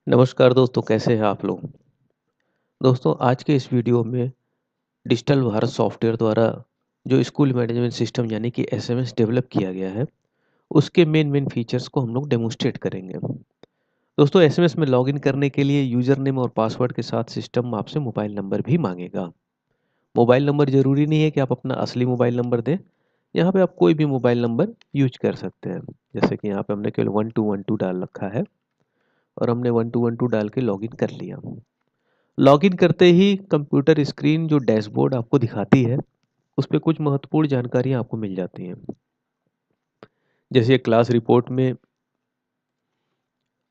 नमस्कार दोस्तों, कैसे हैं आप लोग? दोस्तों, आज के इस वीडियो में डिजिटल भारत सॉफ्टवेयर द्वारा जो स्कूल मैनेजमेंट सिस्टम यानी कि एसएमएस डेवलप किया गया है, उसके मेन फीचर्स को हम लोग डेमोंस्ट्रेट करेंगे। दोस्तों, एसएमएस में लॉगिन करने के लिए यूज़र नेम और पासवर्ड के साथ सिस्टम आपसे मोबाइल नंबर भी माँगेगा। मोबाइल नंबर ज़रूरी नहीं है कि आप अपना असली मोबाइल नंबर दें, यहाँ पे आप कोई भी मोबाइल नंबर यूज़ कर सकते हैं। जैसे कि यहाँ पे हमने केवल 1212 डाल रखा है और हमने 1212 डाल के लॉगिन कर लिया। लॉगिन करते ही कंप्यूटर स्क्रीन जो डैशबोर्ड आपको दिखाती है, उस पे कुछ महत्वपूर्ण जानकारियाँ आपको मिल जाती हैं। जैसे क्लास रिपोर्ट में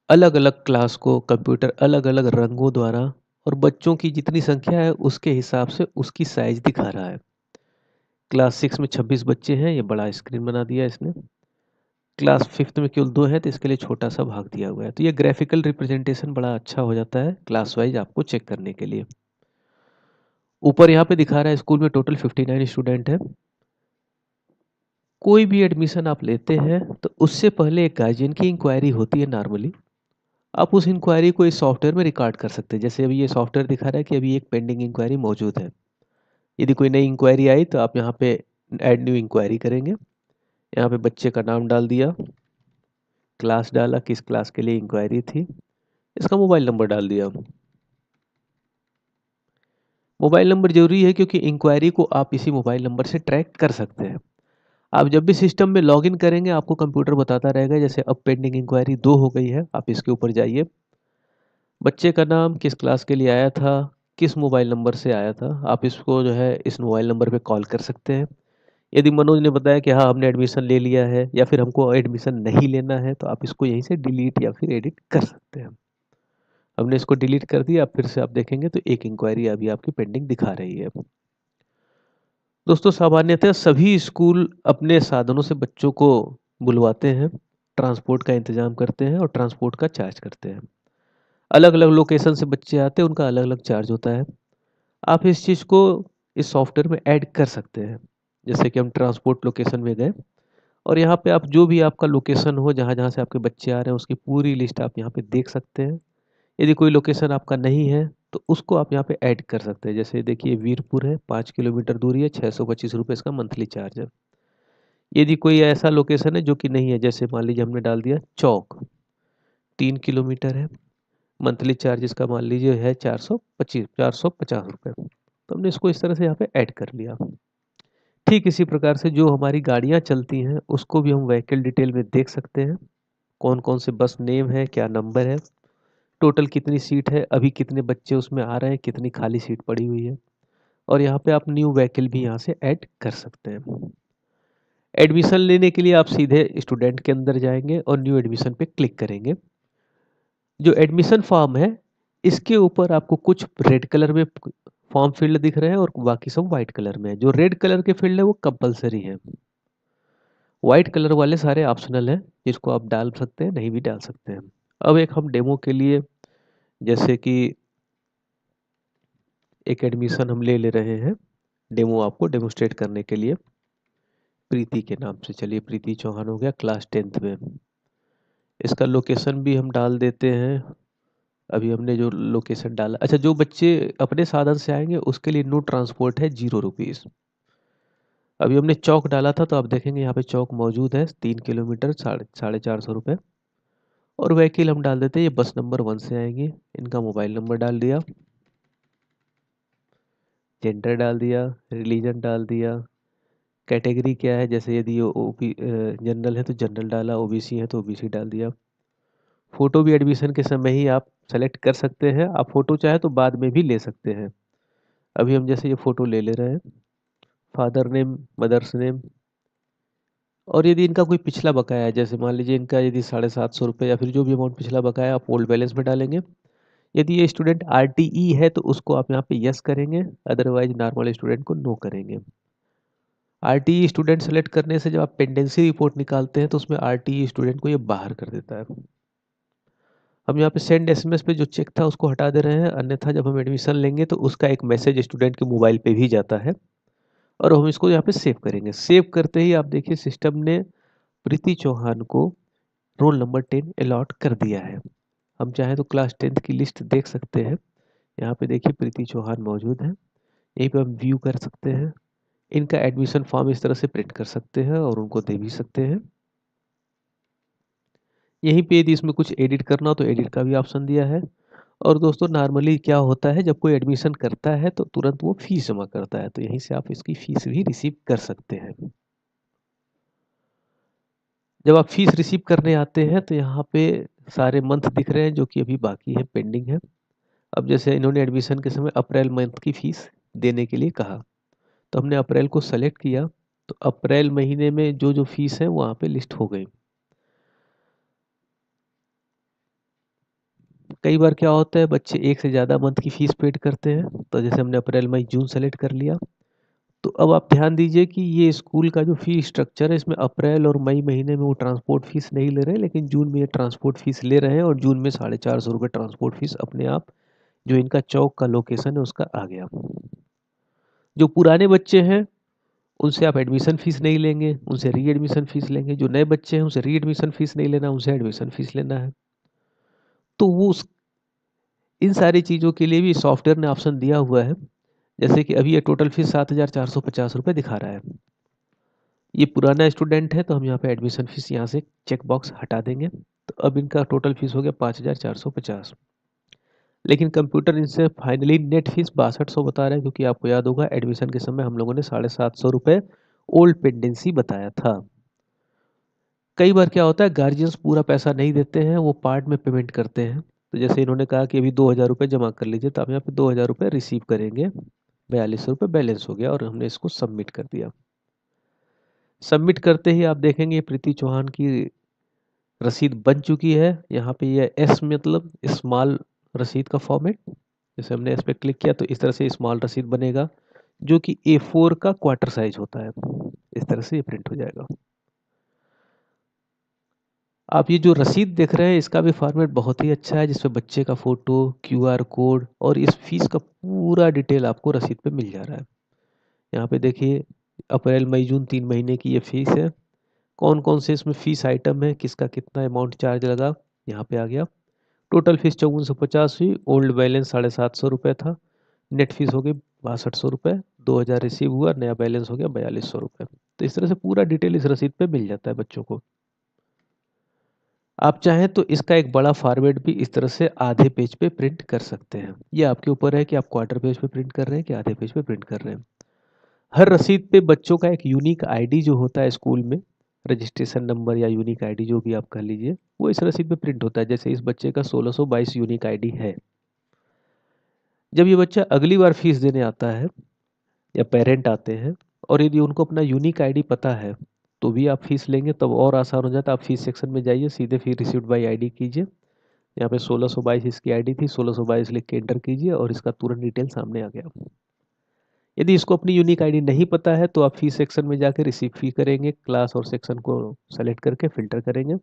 अलग-अलग क्लास को कंप्यूटर अलग-अलग रंगों द्वारा और बच्चों की जितनी संख्या है उसके हिसाब से उसकी साइज़ दिखा रहा है। क्लास 6 में 26 बच्चे हैं, ये बड़ा स्क्रीन बना दिया इसने। क्लास 5th में केवल 2 हैं तो इसके लिए छोटा-सा भाग दिया हुआ है। तो ये ग्राफ़िकल रिप्रेजेंटेशन बड़ा अच्छा हो जाता है क्लास वाइज़ आपको चेक करने के लिए। ऊपर यहाँ पे दिखा रहा है स्कूल में टोटल 59 स्टूडेंट हैं। कोई भी एडमिशन आप लेते हैं तो उससे पहले एक गार्जियन की इंक्वायरी होती है नॉर्मली। आप उस इंक्वायरी को इस सॉफ्टवेयर में रिकॉर्ड कर सकते हैं। जैसे अभी ये सॉफ्टवेयर दिखा रहा है कि अभी एक पेंडिंग इंक्वायरी मौजूद है। यदि कोई नई इंक्वायरी आई तो आप यहाँ पे ऐड न्यू इंक्वायरी करेंगे। यहाँ पे बच्चे का नाम डाल दिया, क्लास डाला, किस क्लास के लिए इंक्वायरी थी, इसका मोबाइल नंबर डाल दिया। मोबाइल नंबर ज़रूरी है क्योंकि इंक्वायरी को आप इसी मोबाइल नंबर से ट्रैक कर सकते हैं। आप जब भी सिस्टम में लॉगिन करेंगे आपको कंप्यूटर बताता रहेगा जैसे अब पेंडिंग इंक्वायरी 2 हो गई है, आप इसके ऊपर जाइए। बच्चे का नाम, किस क्लास के लिए आया था, किस मोबाइल नंबर से आया था, आप इसको जो है इस मोबाइल नंबर पे कॉल कर सकते हैं। यदि मनोज ने बताया कि हाँ, हमने एडमिशन ले लिया है या फिर हमको एडमिशन नहीं लेना है तो आप इसको यहीं से डिलीट या फिर एडिट कर सकते हैं। हमने इसको डिलीट कर दिया, अब फिर से आप देखेंगे तो एक इंक्वायरी अभी आपकी पेंडिंग दिखा रही है। दोस्तों, सामान्यतः सभी स्कूल अपने साधनों से बच्चों को बुलवाते हैं, ट्रांसपोर्ट का इंतज़ाम करते हैं और ट्रांसपोर्ट का चार्ज करते हैं। अलग-अलग लोकेशन से बच्चे आते हैं, उनका अलग-अलग चार्ज होता है। आप इस चीज़ को इस सॉफ्टवेयर में ऐड कर सकते हैं। जैसे कि हम ट्रांसपोर्ट लोकेशन में गए और यहाँ पे आप जो भी आपका लोकेशन हो, जहाँ-जहाँ से आपके बच्चे आ रहे हैं, उसकी पूरी लिस्ट आप यहाँ पे देख सकते हैं। यदि कोई लोकेशन आपका नहीं है, तो उसको आप यहाँ पे ऐड कर सकते हैं। जैसे देखिए वीरपुर है, 5 किलोमीटर दूरी है, ₹625 इसका मंथली चार्ज है। यदि कोई ऐसा लोकेशन है जो कि नहीं है, जैसे मान लीजिए हमने डाल दिया चौक, 3 किलोमीटर है, मंथली चार्ज इसका मान लीजिए है 425 ₹450। तो हमने इसको इस तरह से यहाँ पे ऐड कर लिया। ठीक इसी प्रकार से जो हमारी गाड़ियाँ चलती हैं, उसको भी हम व्हीकल डिटेल में देख सकते हैं। कौन-कौन से बस नेम है, क्या नंबर है, टोटल कितनी सीट है, अभी कितने बच्चे उसमें आ रहे हैं, कितनी खाली सीट पड़ी हुई है और यहाँ पे आप न्यू व्हीकल भी यहाँ से ऐड कर सकते हैं। एडमिशन लेने के लिए आप सीधे स्टूडेंट के अंदर जाएँगे और न्यू एडमिशन पे क्लिक करेंगे। जो एडमिशन फॉर्म है, इसके ऊपर आपको कुछ रेड कलर में फॉर्म फील्ड दिख रहे हैं और बाकी सब व्हाइट कलर में है। जो रेड कलर के फील्ड है वो कंपल्सरी है। व्हाइट कलर वाले सारे ऑप्शनल हैं, जिसको आप डाल सकते हैं, नहीं भी डाल सकते हैं। अब एक हम डेमो के लिए जैसे कि एक एडमिशन हम ले रहे हैं, डेमो आपको डेमोस्ट्रेट करने के लिए। प्रीति के नाम से, चलिए प्रीति चौहान हो गया, क्लास 10th में। इसका लोकेशन भी हम डाल देते हैं। अभी हमने जो लोकेशन डाला, अच्छा, जो बच्चे अपने साधन से आएँगे उसके लिए नो ट्रांसपोर्ट है, ₹0। अभी हमने चौक डाला था तो आप देखेंगे यहाँ पे चौक मौजूद है, 3 किलोमीटर, साढ़े ₹450। और व्हीकल हम डाल देते हैं, ये बस नंबर 1 से आएँगी। इनका मोबाइल नंबर डाल दिया, जेंडर डाल दिया, रिलीजन डाल दिया, कैटेगरी क्या है, जैसे यदि ये जनरल है तो जनरल डाला, ओबीसी है तो ओबीसी डाल दिया। फ़ोटो भी एडमिशन के समय ही आप सेलेक्ट कर सकते हैं, आप फ़ोटो चाहे तो बाद में भी ले सकते हैं। अभी हम जैसे ये फ़ोटो ले रहे हैं, फादर नेम, मदर्स नेम और यदि इनका कोई पिछला बकाया है, जैसे मान लीजिए इनका यदि ₹750 या फिर जो भी अमाउंट पिछला बकाया है, आप ओल्ड बैलेंस में डालेंगे। यदि ये स्टूडेंट आरटीई है तो उसको आप यहाँ पे यस करेंगे, अदरवाइज़ नॉर्मल स्टूडेंट को नो करेंगे। आरटीई स्टूडेंट सेलेक्ट करने से जब आप पेंडेंसी रिपोर्ट निकालते हैं तो उसमें आरटीई स्टूडेंट को ये बाहर कर देता है। हम यहाँ पे सेंड एसएमएस पे जो चेक था उसको हटा दे रहे हैं, अन्यथा जब हम एडमिशन लेंगे तो उसका एक मैसेज स्टूडेंट के मोबाइल पे भी जाता है और हम इसको यहाँ पे सेव करेंगे। सेव करते ही आप देखिए सिस्टम ने प्रीति चौहान को रोल नंबर 10 अलॉट कर दिया है। हम चाहें तो क्लास 10th की लिस्ट देख सकते हैं। यहाँ पे देखिए प्रीति चौहान मौजूद है। यहीं पे हम व्यू कर सकते हैं। इनका एडमिशन फॉर्म इस तरह से प्रिंट कर सकते हैं और उनको दे भी सकते हैं। यहीं पे यदि इसमें कुछ एडिट करना हो तो एडिट का भी ऑप्शन दिया है। और दोस्तों नॉर्मली क्या होता है, जब कोई एडमिशन करता है तो तुरंत वो फीस जमा करता है, तो यहीं से आप इसकी फीस भी रिसीव कर सकते हैं। जब आप फीस रिसीव करने आते हैं तो यहाँ पे सारे मंथ दिख रहे हैं जो कि अभी बाकी है, पेंडिंग है। अब जैसे इन्होंने एडमिशन के समय अप्रैल मंथ की फीस देने के लिए कहा, तो हमने अप्रैल को सेलेक्ट किया, तो अप्रैल महीने में जो जो फीस है वहाँ पे लिस्ट हो गई। कई बार क्या होता है, बच्चे एक से ज़्यादा मंथ की फीस पेड करते हैं, तो जैसे हमने अप्रैल मई जून सेलेक्ट कर लिया। तो अब आप ध्यान दीजिए कि ये स्कूल का जो फी स्ट्रक्चर है, इसमें अप्रैल और मई महीने में वो ट्रांसपोर्ट फीस नहीं ले रहे हैं, लेकिन जून में ये ट्रांसपोर्ट फीस ले रहे हैं, और जून में 450 रुपये ट्रांसपोर्ट फीस अपने आप जो इनका चौक का लोकेशन है उसका आ गया। जो पुराने बच्चे हैं उनसे आप एडमिशन फीस नहीं लेंगे, उनसे री एडमिशन फीस लेंगे। जो नए बच्चे हैं उनसे री एडमिशन फीस नहीं लेना, उनसे एडमिशन फीस लेना है। तो वो इन सारी चीज़ों के लिए भी सॉफ्टवेयर ने ऑप्शन दिया हुआ है। जैसे कि अभी ये टोटल फीस 7,450 रुपये दिखा रहा है। ये पुराना स्टूडेंट है तो हम यहाँ पे एडमिशन फीस यहाँ से चेक बॉक्स हटा देंगे, तो अब इनका टोटल फीस हो गया 5,450। लेकिन कंप्यूटर इनसे फाइनली नेट फीस 6200 बता रहा है, क्योंकि आपको याद होगा एडमिशन के समय हम लोगों ने 750 रुपये ओल्ड पेंडेंसी बताया था। कई बार क्या होता है, गार्जियंस पूरा पैसा नहीं देते हैं, वो पार्ट में पेमेंट करते हैं। तो जैसे इन्होंने कहा कि अभी 2,000 रुपये जमा कर लीजिए, तो आप यहाँ पे 2,000 रुपये रिसीव करेंगे। 4200 रुपये बैलेंस हो गया और हमने इसको सबमिट कर दिया। सबमिट करते ही आप देखेंगे प्रीति चौहान की रसीद बन चुकी है। यहाँ पे ये एस मतलब स्मॉल रसीद का फॉर्मेट, जैसे हमने इस पर क्लिक किया तो इस तरह से स्मॉल रसीद बनेगा, जो कि A4 का क्वार्टर साइज होता है। इस तरह से ये प्रिंट हो जाएगा। आप ये जो रसीद देख रहे हैं इसका भी फॉर्मेट बहुत ही अच्छा है, जिसमें बच्चे का फोटो, QR कोड और इस फीस का पूरा डिटेल आपको रसीद पे मिल जा रहा है। यहाँ पे देखिए अप्रैल मई जून 3 महीने की ये फीस है। कौन कौन से इसमें फीस आइटम है, किसका कितना अमाउंट चार्ज लगा, यहाँ पे आ गया। टोटल फीस 5450 हुई। ओल्ड बैलेंस 750 रुपये था। नेट फीस हो गई 6200 रुपये। 2000 रिसीव हुआ, नया बैलेंस हो गया 4200 रुपये। तो इस तरह से पूरा डिटेल इस रसीद पे मिल जाता है बच्चों को। आप चाहें तो इसका एक बड़ा फॉर्मेट भी इस तरह से आधे पेज पे प्रिंट कर सकते हैं। ये आपके ऊपर है कि आप क्वार्टर पेज पे प्रिंट कर रहे हैं कि आधे पेज पे प्रिंट कर रहे हैं। हर रसीद पे बच्चों का एक यूनिक आईडी जो होता है स्कूल में, रजिस्ट्रेशन नंबर या यूनिक आईडी जो भी आप कह लीजिए, वो इस रसीद पे प्रिंट होता है। जैसे इस बच्चे का 1622 यूनिक आईडी है। जब ये बच्चा अगली बार फीस देने आता है या पेरेंट आते हैं और यदि उनको अपना यूनिक आईडी पता है, तो भी आप फीस लेंगे, तब और आसान हो जाता है। आप फीस सेक्शन में जाइए, सीधे फिर रिसीव्ड बाई आईडी कीजिए। यहाँ पे 1622 इसकी आईडी थी, 1622 लिख के एंटर कीजिए और इसका तुरंत डिटेल सामने आ गया। यदि इसको अपनी यूनिक आईडी नहीं पता है तो आप फीस सेक्शन में जाकर रिसीव फी करेंगे, क्लास और सेक्शन को सेलेक्ट करके फिल्टर करेंगे।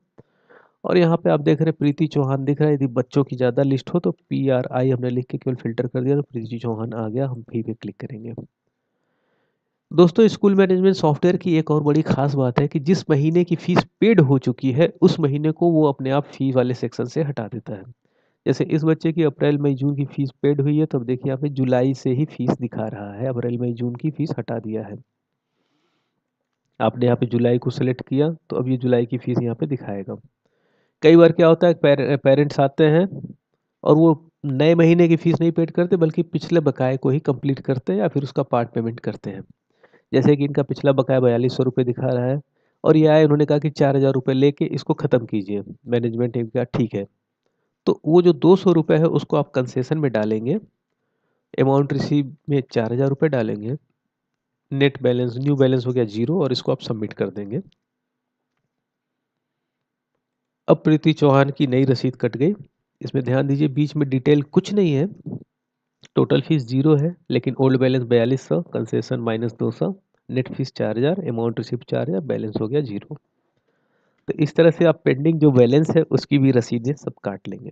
और यहाँ पे आप देख रहे हैं प्रीति चौहान दिख रहा है। यदि बच्चों की ज़्यादा लिस्ट हो तो PRI हमने लिख के केवल फिल्टर कर दिया, तो प्रीति चौहान आ गया। हम फी पे क्लिक करेंगे। दोस्तों स्कूल मैनेजमेंट सॉफ्टवेयर की एक और बड़ी खास बात है कि जिस महीने की फीस पेड हो चुकी है उस महीने को वो अपने आप फी वाले सेक्शन से हटा देता है। जैसे इस बच्चे की अप्रैल मई जून की फीस पेड हुई है, तो अब देखिए यहाँ पे जुलाई से ही फीस दिखा रहा है, अप्रैल मई जून की फीस हटा दिया है। आपने यहाँ पे जुलाई को सिलेक्ट किया तो अब ये जुलाई की फीस यहाँ पे दिखाएगा। कई बार क्या होता है, पेरेंट्स आते हैं और वो नए महीने की फीस नहीं पेड करते, बल्कि पिछले बकाये को ही कंप्लीट करते हैं या फिर उसका पार्ट पेमेंट करते हैं। जैसे कि इनका पिछला बकाया 4200 रुपये दिखा रहा है और ये आए, उन्होंने कहा कि 4000 रुपये लेके इसको ख़त्म कीजिए। मैनेजमेंट ने कहा ठीक है, तो वो जो 200 रुपये है उसको आप कंसेशन में डालेंगे, अमाउंट रिसीव में 4000 रुपये डालेंगे, नेट बैलेंस न्यू बैलेंस हो गया 0 और इसको आप सबमिट कर देंगे। अब प्रीति चौहान की नई रसीद कट गई। इसमें ध्यान दीजिए बीच में डिटेल कुछ नहीं है, टोटल फीस 0 है, लेकिन old balance 4200, concession -200, net fees 4000, amount receive 4000, balance हो गया 0। तो इस तरह से आप पेंडिंग जो बैलेंस है उसकी भी रसीदें सब काट लेंगे।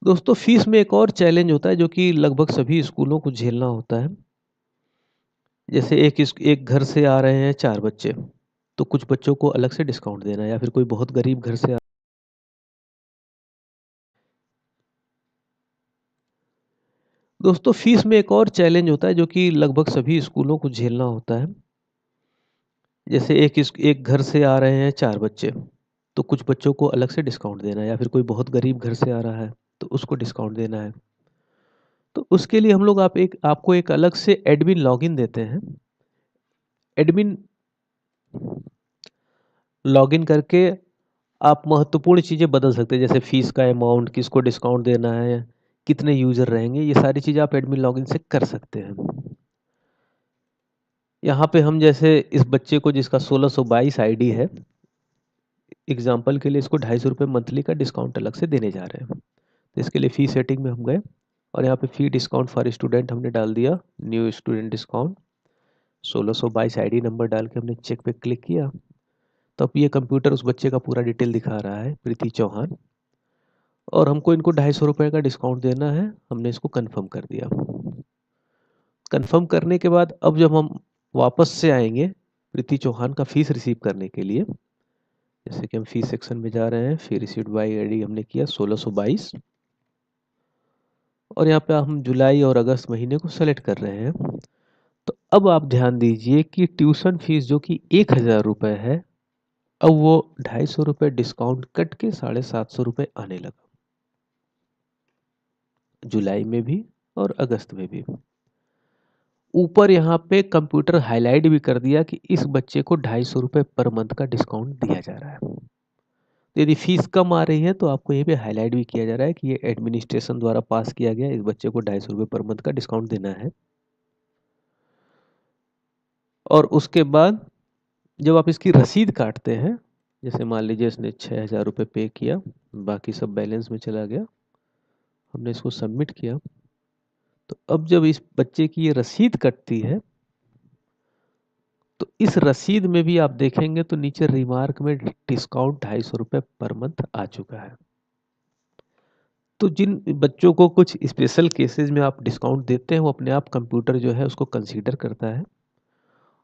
दोस्तों फीस में एक और चैलेंज होता है जो कि लगभग सभी स्कूलों को झेलना होता है। जैसे एक घर से आ रहे हैं 4 बच्चे, तो कुछ बच्चों को अलग से डिस्काउंट देना है, या फिर कोई बहुत गरीब घर से दोस्तों फीस में एक और चैलेंज होता है जो कि लगभग सभी स्कूलों को झेलना होता है। जैसे एक घर से आ रहे हैं 4 बच्चे, तो कुछ बच्चों को अलग से डिस्काउंट देना है, या फिर कोई बहुत गरीब घर से आ रहा है तो उसको डिस्काउंट देना है। तो उसके लिए हम लोग आपको एक अलग से एडमिन लॉगिन देते हैं। एडमिन लॉगिन करके आप महत्वपूर्ण चीज़ें बदल सकते हैं, जैसे फीस का अमाउंट, किसको डिस्काउंट देना है, कितने यूज़र रहेंगे, ये सारी चीज़ें आप एडमिन लॉगिन से कर सकते हैं। यहाँ पे हम जैसे इस बच्चे को जिसका 1622 आईडी है, एग्जाम्पल के लिए इसको ₹250 मंथली का डिस्काउंट अलग से देने जा रहे हैं। तो इसके लिए फ़ी सेटिंग में हम गए और यहाँ पे फ़ी डिस्काउंट फॉर स्टूडेंट हमने डाल दिया, new student discount 1622 ID number डाल के हमने चेक पे क्लिक किया। तो अब ये कंप्यूटर उस बच्चे का पूरा डिटेल दिखा रहा है, प्रीति चौहान, और हमको इनको ₹250 का डिस्काउंट देना है। हमने इसको कंफर्म कर दिया। कंफर्म करने के बाद अब जब हम वापस से आएंगे प्रीति चौहान का फीस रिसीव करने के लिए, जैसे कि हम फीस सेक्शन में जा रहे हैं, फी रिसीव्ड बाई आईडी हमने किया 1622 और यहाँ पे हम जुलाई और अगस्त महीने को सेलेक्ट कर रहे हैं। तो अब आप ध्यान दीजिए कि ट्यूशन फीस जो कि 1000 रुपये है, अब वो ₹250 डिस्काउंट कट के ₹750 आने लगा, जुलाई में भी और अगस्त में भी। ऊपर यहाँ पे कंप्यूटर हाईलाइट भी कर दिया कि इस बच्चे को ₹250 पर मंथ का डिस्काउंट दिया जा रहा है। तो यदि फीस कम आ रही है तो आपको यहाँ पे हाईलाइट भी किया जा रहा है कि ये एडमिनिस्ट्रेशन द्वारा पास किया गया, इस बच्चे को ₹250 पर मंथ का डिस्काउंट देना है। और उसके बाद जब आप इसकी रसीद काटते हैं, जैसे मान लीजिए इसने ₹6000 पे किया, बाकी सब बैलेंस में चला गया, हमने इसको सबमिट किया, तो अब जब इस बच्चे की ये रसीद कटती है तो इस रसीद में भी आप देखेंगे तो नीचे रिमार्क में डिस्काउंट ₹250 पर मंथ आ चुका है। तो जिन बच्चों को कुछ स्पेशल केसेस में आप डिस्काउंट देते हैं, वो अपने आप कंप्यूटर जो है उसको कंसीडर करता है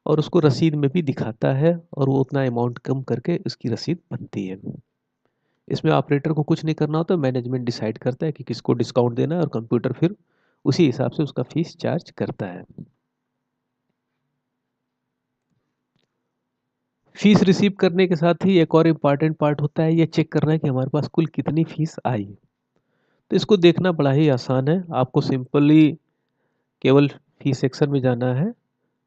और उसको रसीद में भी दिखाता है, और वो उतना अमाउंट कम करके उसकी रसीद बनती है। इसमें ऑपरेटर को कुछ नहीं करना होता, मैनेजमेंट डिसाइड करता है कि किसको डिस्काउंट देना है और कंप्यूटर फिर उसी हिसाब से उसका फीस चार्ज करता है। फीस रिसीव करने के साथ ही एक और इम्पॉर्टेंट पार्ट होता है, ये चेक करना है कि हमारे पास कुल कितनी फीस आई। तो इसको देखना बड़ा ही आसान है। आपको सिंपली केवल फी सेक्शन में जाना है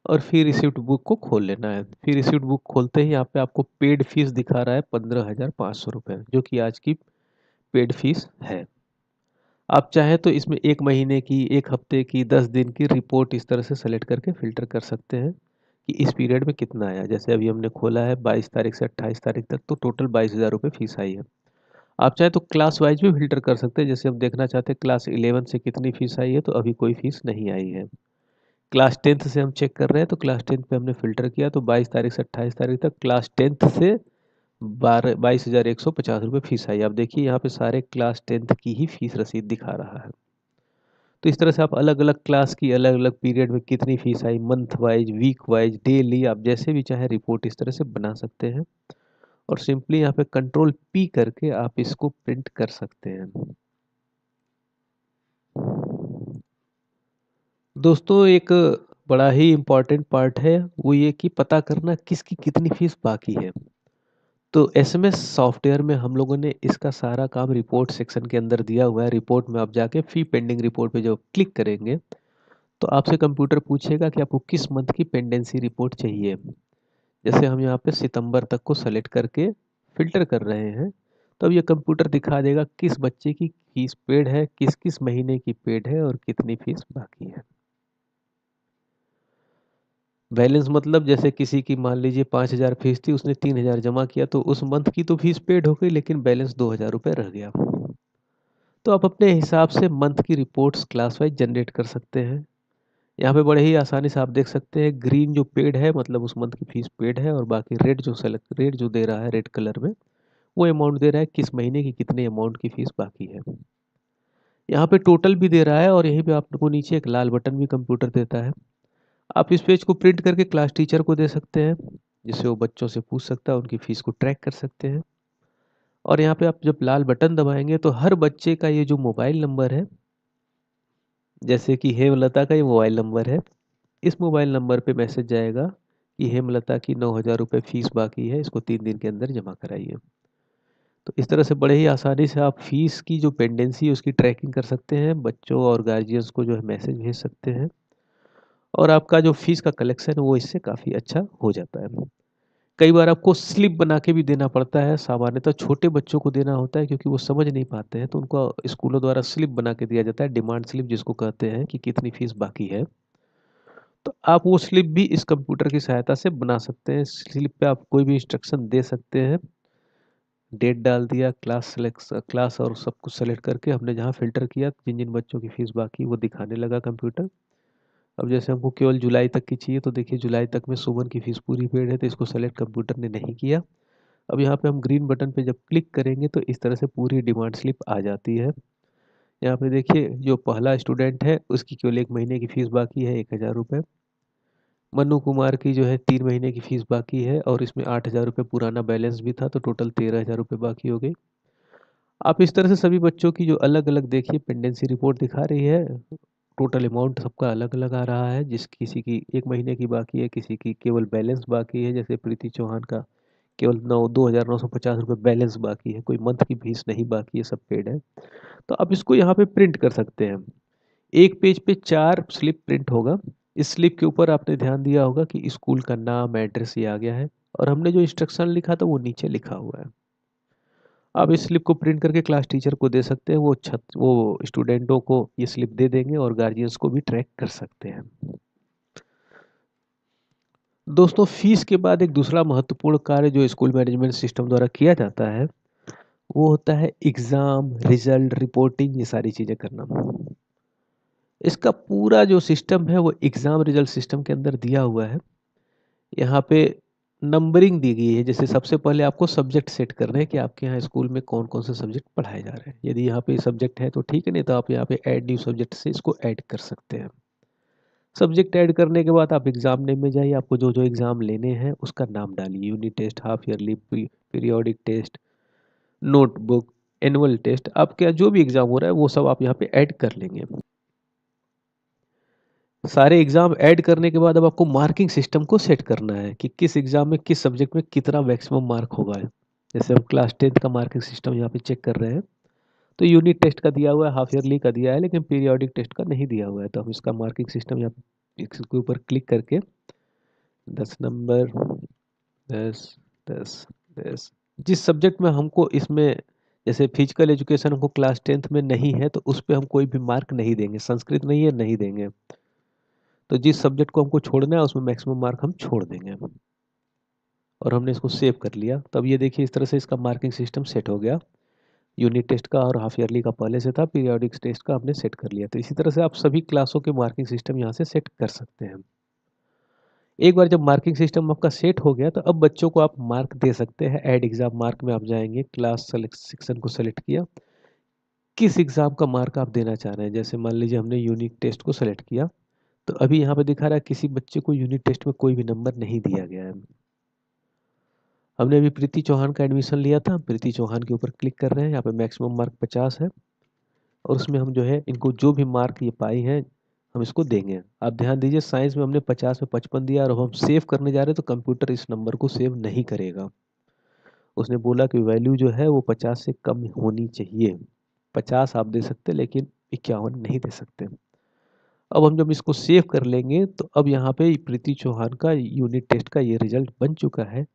और फी रिसिप्ट बुक को खोल लेना है। फी रिसिप्ट बुक खोलते ही यहाँ पे आपको पेड फीस दिखा रहा है ₹15,500, जो कि आज की पेड फीस है। आप चाहें तो इसमें 1 महीने की, 1 हफ्ते की, 10 दिन की रिपोर्ट इस तरह से सेलेक्ट करके फ़िल्टर कर सकते हैं कि इस पीरियड में कितना आया। जैसे अभी हमने खोला है 22 तारीख से 28 तारीख तक, तो टोटल ₹22,000 फीस आई है। आप चाहें तो क्लास वाइज भी फ़िल्टर कर सकते हैं, जैसे हम देखना चाहते हैं क्लास 11 से कितनी फ़ीस आई है, तो अभी कोई फ़ीस नहीं आई है। क्लास 10th से हम चेक कर रहे हैं, तो क्लास 10th पे हमने फ़िल्टर किया तो 22 तारीख से 28 तारीख तक क्लास 10th से 22,150 रुपये फ़ीस आई। आप देखिए यहाँ पे सारे क्लास 10th की ही फ़ीस रसीद दिखा रहा है। तो इस तरह से आप अलग-अलग क्लास की अलग-अलग पीरियड में कितनी फ़ीस आई, month wise, week wise, daily, आप जैसे भी चाहें रिपोर्ट इस तरह से बना सकते हैं और सिंपली यहाँ पे कंट्रोल पी करके आप इसको प्रिंट कर सकते हैं। दोस्तों एक बड़ा ही इम्पोर्टेंट पार्ट है, वो ये कि पता करना किसकी कितनी फ़ीस बाकी है। तो एसएमएस सॉफ्टवेयर में हम लोगों ने इसका सारा काम रिपोर्ट सेक्शन के अंदर दिया हुआ है। रिपोर्ट में आप जाके फ़ी पेंडिंग रिपोर्ट पे जब क्लिक करेंगे, तो आपसे कंप्यूटर पूछेगा कि आपको किस मंथ की पेंडेंसी रिपोर्ट चाहिए। जैसे हम यहाँ पे सितंबर तक को सेलेक्ट करके फ़िल्टर कर रहे हैं, तब ये कंप्यूटर दिखा देगा किस बच्चे की फ़ीस पेड है, किस-किस महीने की पेड है और कितनी फ़ीस बाकी है। बैलेंस मतलब जैसे किसी की मान लीजिए 5,000 फीस थी, उसने 3,000 जमा किया, तो उस मंथ की तो फीस पेड हो गई, लेकिन बैलेंस ₹2,000 रह गया। तो आप अपने हिसाब से मंथ की रिपोर्ट्स क्लास वाइज जनरेट कर सकते हैं। यहाँ पे बड़े ही आसानी से आप देख सकते हैं, ग्रीन जो पेड है मतलब उस मंथ की फीस पेड है, और बाकी रेड जो दे रहा है रेड कलर में, वो अमाउंट दे रहा है किस महीने की कितने अमाउंट की फीस बाकी है। यहाँ पे टोटल भी दे रहा है और यहीं पे आपको नीचे एक लाल बटन भी कंप्यूटर देता है। आप इस पेज को प्रिंट करके क्लास टीचर को दे सकते हैं। जिससे वो बच्चों से पूछ सकता है, उनकी फीस को ट्रैक कर सकते हैं। और यहाँ पे आप जब लाल बटन दबाएंगे तो हर बच्चे का ये जो मोबाइल नंबर है, जैसे कि हेमलता का ये मोबाइल नंबर है, इस मोबाइल नंबर पे मैसेज जाएगा कि हेमलता की 9,000 रुपये फीस बाकी है, इसको 3 दिन के अंदर जमा कराइए। तो इस तरह से बड़े ही आसानी से आप फीस की जो पेंडेंसी है उसकी ट्रैकिंग कर सकते हैं, बच्चों और गार्जियंस को जो है मैसेज भेज सकते हैं, और आपका जो फीस का कलेक्शन है वो इससे काफ़ी अच्छा हो जाता है। कई बार आपको स्लिप बना के भी देना पड़ता है, सामान्यतः छोटे बच्चों को देना होता है क्योंकि वो समझ नहीं पाते हैं, तो उनको स्कूलों द्वारा स्लिप बना के दिया जाता है, डिमांड स्लिप जिसको कहते हैं, कि कितनी फीस बाकी है। तो आप वो स्लिप भी इस कंप्यूटर की सहायता से बना सकते हैं। स्लिप पे आप कोई भी इंस्ट्रक्शन दे सकते हैं, डेट डाल दिया, क्लास और सब कुछ सेलेक्ट करके हमने जहाँ फ़िल्टर किया, जिन-जिन बच्चों की फ़ीस बाकी वो दिखाने लगा कंप्यूटर। अब जैसे हमको केवल जुलाई तक की चाहिए, तो देखिए जुलाई तक में सुमन की फ़ीस पूरी पेड है, तो इसको सेलेक्ट कंप्यूटर ने नहीं किया। अब यहाँ पे हम ग्रीन बटन पे जब क्लिक करेंगे तो इस तरह से पूरी डिमांड स्लिप आ जाती है। यहाँ पे देखिए जो पहला स्टूडेंट है उसकी केवल 1 महीने की फ़ीस बाकी है, 1,000 रुपए। मन्नू कुमार की जो है 3 महीने की फ़ीस बाकी है और इसमें 8,000 रुपए पुराना बैलेंस भी था, तो टोटल 13,000 रुपए बाकी हो गई। आप इस तरह से सभी बच्चों की जो अलग-अलग देखिए पेंडेंसी रिपोर्ट दिखा रही है, टोटल अमाउंट सबका अलग-अलग आ रहा है, जिस किसी की 1 महीने की बाकी है, किसी की केवल बैलेंस बाकी है, जैसे प्रीति चौहान का केवल 2,950 रुपए बैलेंस बाकी है, कोई मंथ की फीस नहीं बाकी है, सब पेड है। तो आप इसको यहाँ पे प्रिंट कर सकते हैं। एक पेज पे 4 स्लिप प्रिंट होगा। इस स्लिप के ऊपर आपने ध्यान दिया होगा कि स्कूल का नाम, एड्रेस ये आ गया है, और हमने जो इंस्ट्रक्शन लिखा था वो नीचे लिखा हुआ है। आप इस स्लिप को प्रिंट करके क्लास टीचर को दे सकते हैं, वो स्टूडेंटों को ये स्लिप दे देंगे और गार्जियंस को भी ट्रैक कर सकते हैं। दोस्तों, फीस के बाद एक दूसरा महत्वपूर्ण कार्य जो स्कूल मैनेजमेंट सिस्टम द्वारा किया जाता है, वो होता है एग्ज़ाम, रिज़ल्ट, रिपोर्टिंग, ये सारी चीज़ें करना। इसका पूरा जो सिस्टम है वो एग्ज़ाम रिज़ल्ट सिस्टम के अंदर दिया हुआ है। यहाँ पे नंबरिंग दी गई है, जैसे सबसे पहले आपको सब्जेक्ट सेट करने हैं कि आपके यहाँ स्कूल में कौन-कौन से सब्जेक्ट पढ़ाए जा रहे हैं। यदि यहाँ पे सब्जेक्ट है तो ठीक है, नहीं तो आप यहाँ पे ऐड न्यू सब्जेक्ट से इसको ऐड कर सकते हैं। सब्जेक्ट ऐड करने के बाद आप एग्ज़ाम नेम में जाइए, आपको जो-जो एग्ज़ाम लेने हैं उसका नाम डालिए। Unit test, half yearly, periodic test, notebook, annual test, आपके यहाँ जो भी एग्ज़ाम हो रहा है वो सब आप यहाँ पे ऐड कर लेंगे। सारे एग्ज़ाम ऐड करने के बाद अब आपको मार्किंग सिस्टम को सेट करना है कि किस एग्ज़ाम में, किस सब्जेक्ट में कितना मैक्सिमम मार्क होगा। जैसे हम क्लास 10th का मार्किंग सिस्टम यहाँ पे चेक कर रहे हैं, तो यूनिट टेस्ट का दिया हुआ है, हाफ ईयरली का दिया है, लेकिन पीरियोडिक टेस्ट का नहीं दिया हुआ है। तो हम इसका मार्किंग सिस्टम यहाँ पे इसके ऊपर क्लिक करके 10 नंबर, 10, 10, 10, जिस सब्जेक्ट में हमको इसमें, जैसे फिजिकल एजुकेशन हमको क्लास 10th में नहीं है, तो उस पे हम कोई भी मार्क नहीं देंगे। संस्कृत नहीं है, नहीं देंगे। तो जिस सब्जेक्ट को हमको छोड़ना है उसमें मैक्सिमम मार्क हम छोड़ देंगे, और हमने इसको सेव कर लिया। तब ये देखिए इस तरह से इसका मार्किंग सिस्टम सेट हो गया। यूनिट टेस्ट का और हाफ ईयरली का पहले से था, पीरियोडिक टेस्ट का हमने सेट कर लिया। तो इसी तरह से आप सभी क्लासों के मार्किंग सिस्टम यहाँ से सेट कर सकते हैं। एक बार जब मार्किंग सिस्टम आपका सेट हो गया तो अब बच्चों को आप मार्क दे सकते हैं। ऐड एग्जाम मार्क में आप जाएंगे, क्लास सेलेक्ट सेक्शन को सेलेक्ट किया, किस एग्जाम का मार्क आप देना चाह रहे हैं। जैसे मान लीजिए हमने यूनिट टेस्ट को सेलेक्ट किया, तो अभी यहाँ पे दिखा रहा है किसी बच्चे को यूनिट टेस्ट में कोई भी नंबर नहीं दिया गया है। हमने अभी प्रीति चौहान का एडमिशन लिया था, प्रीति चौहान के ऊपर क्लिक कर रहे हैं। यहाँ पे मैक्सिमम मार्क 50 है, और उसमें हम जो है इनको जो भी मार्क ये पाई हैं हम इसको देंगे। आप ध्यान दीजिए, साइंस में हमने 50 में 55 दिया, और अब हम सेव करने जा रहे हैं तो कंप्यूटर इस नंबर को सेव नहीं करेगा। उसने बोला कि वैल्यू जो है वो 50 से कम होनी चाहिए। 50 आप दे सकते, लेकिन 51 नहीं दे सकते। अब हम जब इसको सेव कर लेंगे तो अब यहाँ पे प्रीति चौहान का यूनिट टेस्ट का ये रिजल्ट बन चुका है,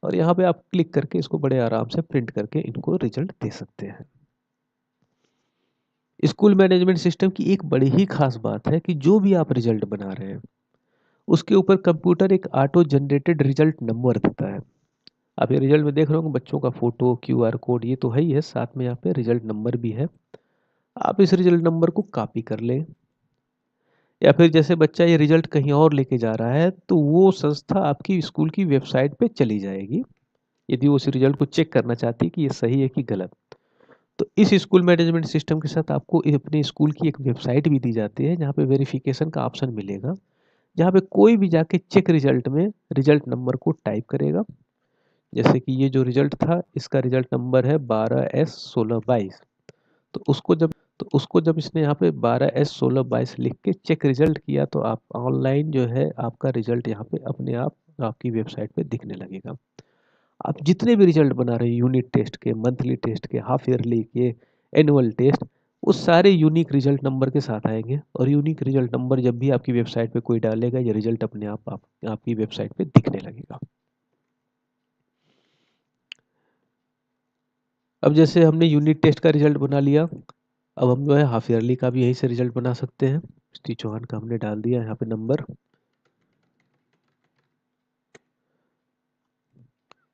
और यहाँ पे आप क्लिक करके इसको बड़े आराम से प्रिंट करके इनको रिजल्ट दे सकते हैं। स्कूल मैनेजमेंट सिस्टम की एक बड़ी ही खास बात है कि जो भी आप रिजल्ट बना रहे हैं उसके ऊपर कंप्यूटर एक ऑटो जनरेटेड रिजल्ट नंबर देता है। आप ये रिजल्ट में देख रहे होंगे बच्चों का फोटो, क्यूआर कोड, ये तो है ही है, साथ में यहाँ पे रिजल्ट नंबर भी है। आप इस रिजल्ट नंबर को कॉपी कर लें, या फिर जैसे बच्चा ये रिजल्ट कहीं और लेके जा रहा है तो वो संस्था आपकी स्कूल की वेबसाइट पे चली जाएगी, यदि वो उस रिजल्ट को चेक करना चाहती है कि ये सही है कि गलत। तो इस स्कूल मैनेजमेंट सिस्टम के साथ आपको अपने स्कूल की एक वेबसाइट भी दी जाती है, जहाँ पे वेरिफिकेशन का ऑप्शन मिलेगा, जहाँ पे कोई भी जाके चेक रिजल्ट में रिजल्ट नंबर को टाइप करेगा। जैसे कि ये जो रिजल्ट था इसका रिजल्ट नंबर है 12S1622। तो उसको जब इसने यहाँ पे 12S1622 लिख के चेक रिजल्ट किया तो आप ऑनलाइन जो है आपका रिजल्ट यहाँ पे अपने आप आपकी वेबसाइट पे दिखने लगेगा। आप जितने भी रिजल्ट बना रहे हैं यूनिट टेस्ट के, मंथली टेस्ट के, हाफ ईयरली के, एनुअल टेस्ट, वो सारे यूनिक रिजल्ट नंबर के साथ आएंगे। और यूनिक रिजल्ट नंबर जब भी आपकी वेबसाइट पे कोई डालेगा ये रिजल्ट अपने आप आपकी वेबसाइट पे दिखने लगेगा। अब जैसे हमने यूनिट टेस्ट का रिजल्ट बना लिया, अब हम जो है हाफ ईयरली का भी यहीं से रिजल्ट बना सकते हैं। श्री चौहान का हमने डाल दिया यहाँ पे नंबर,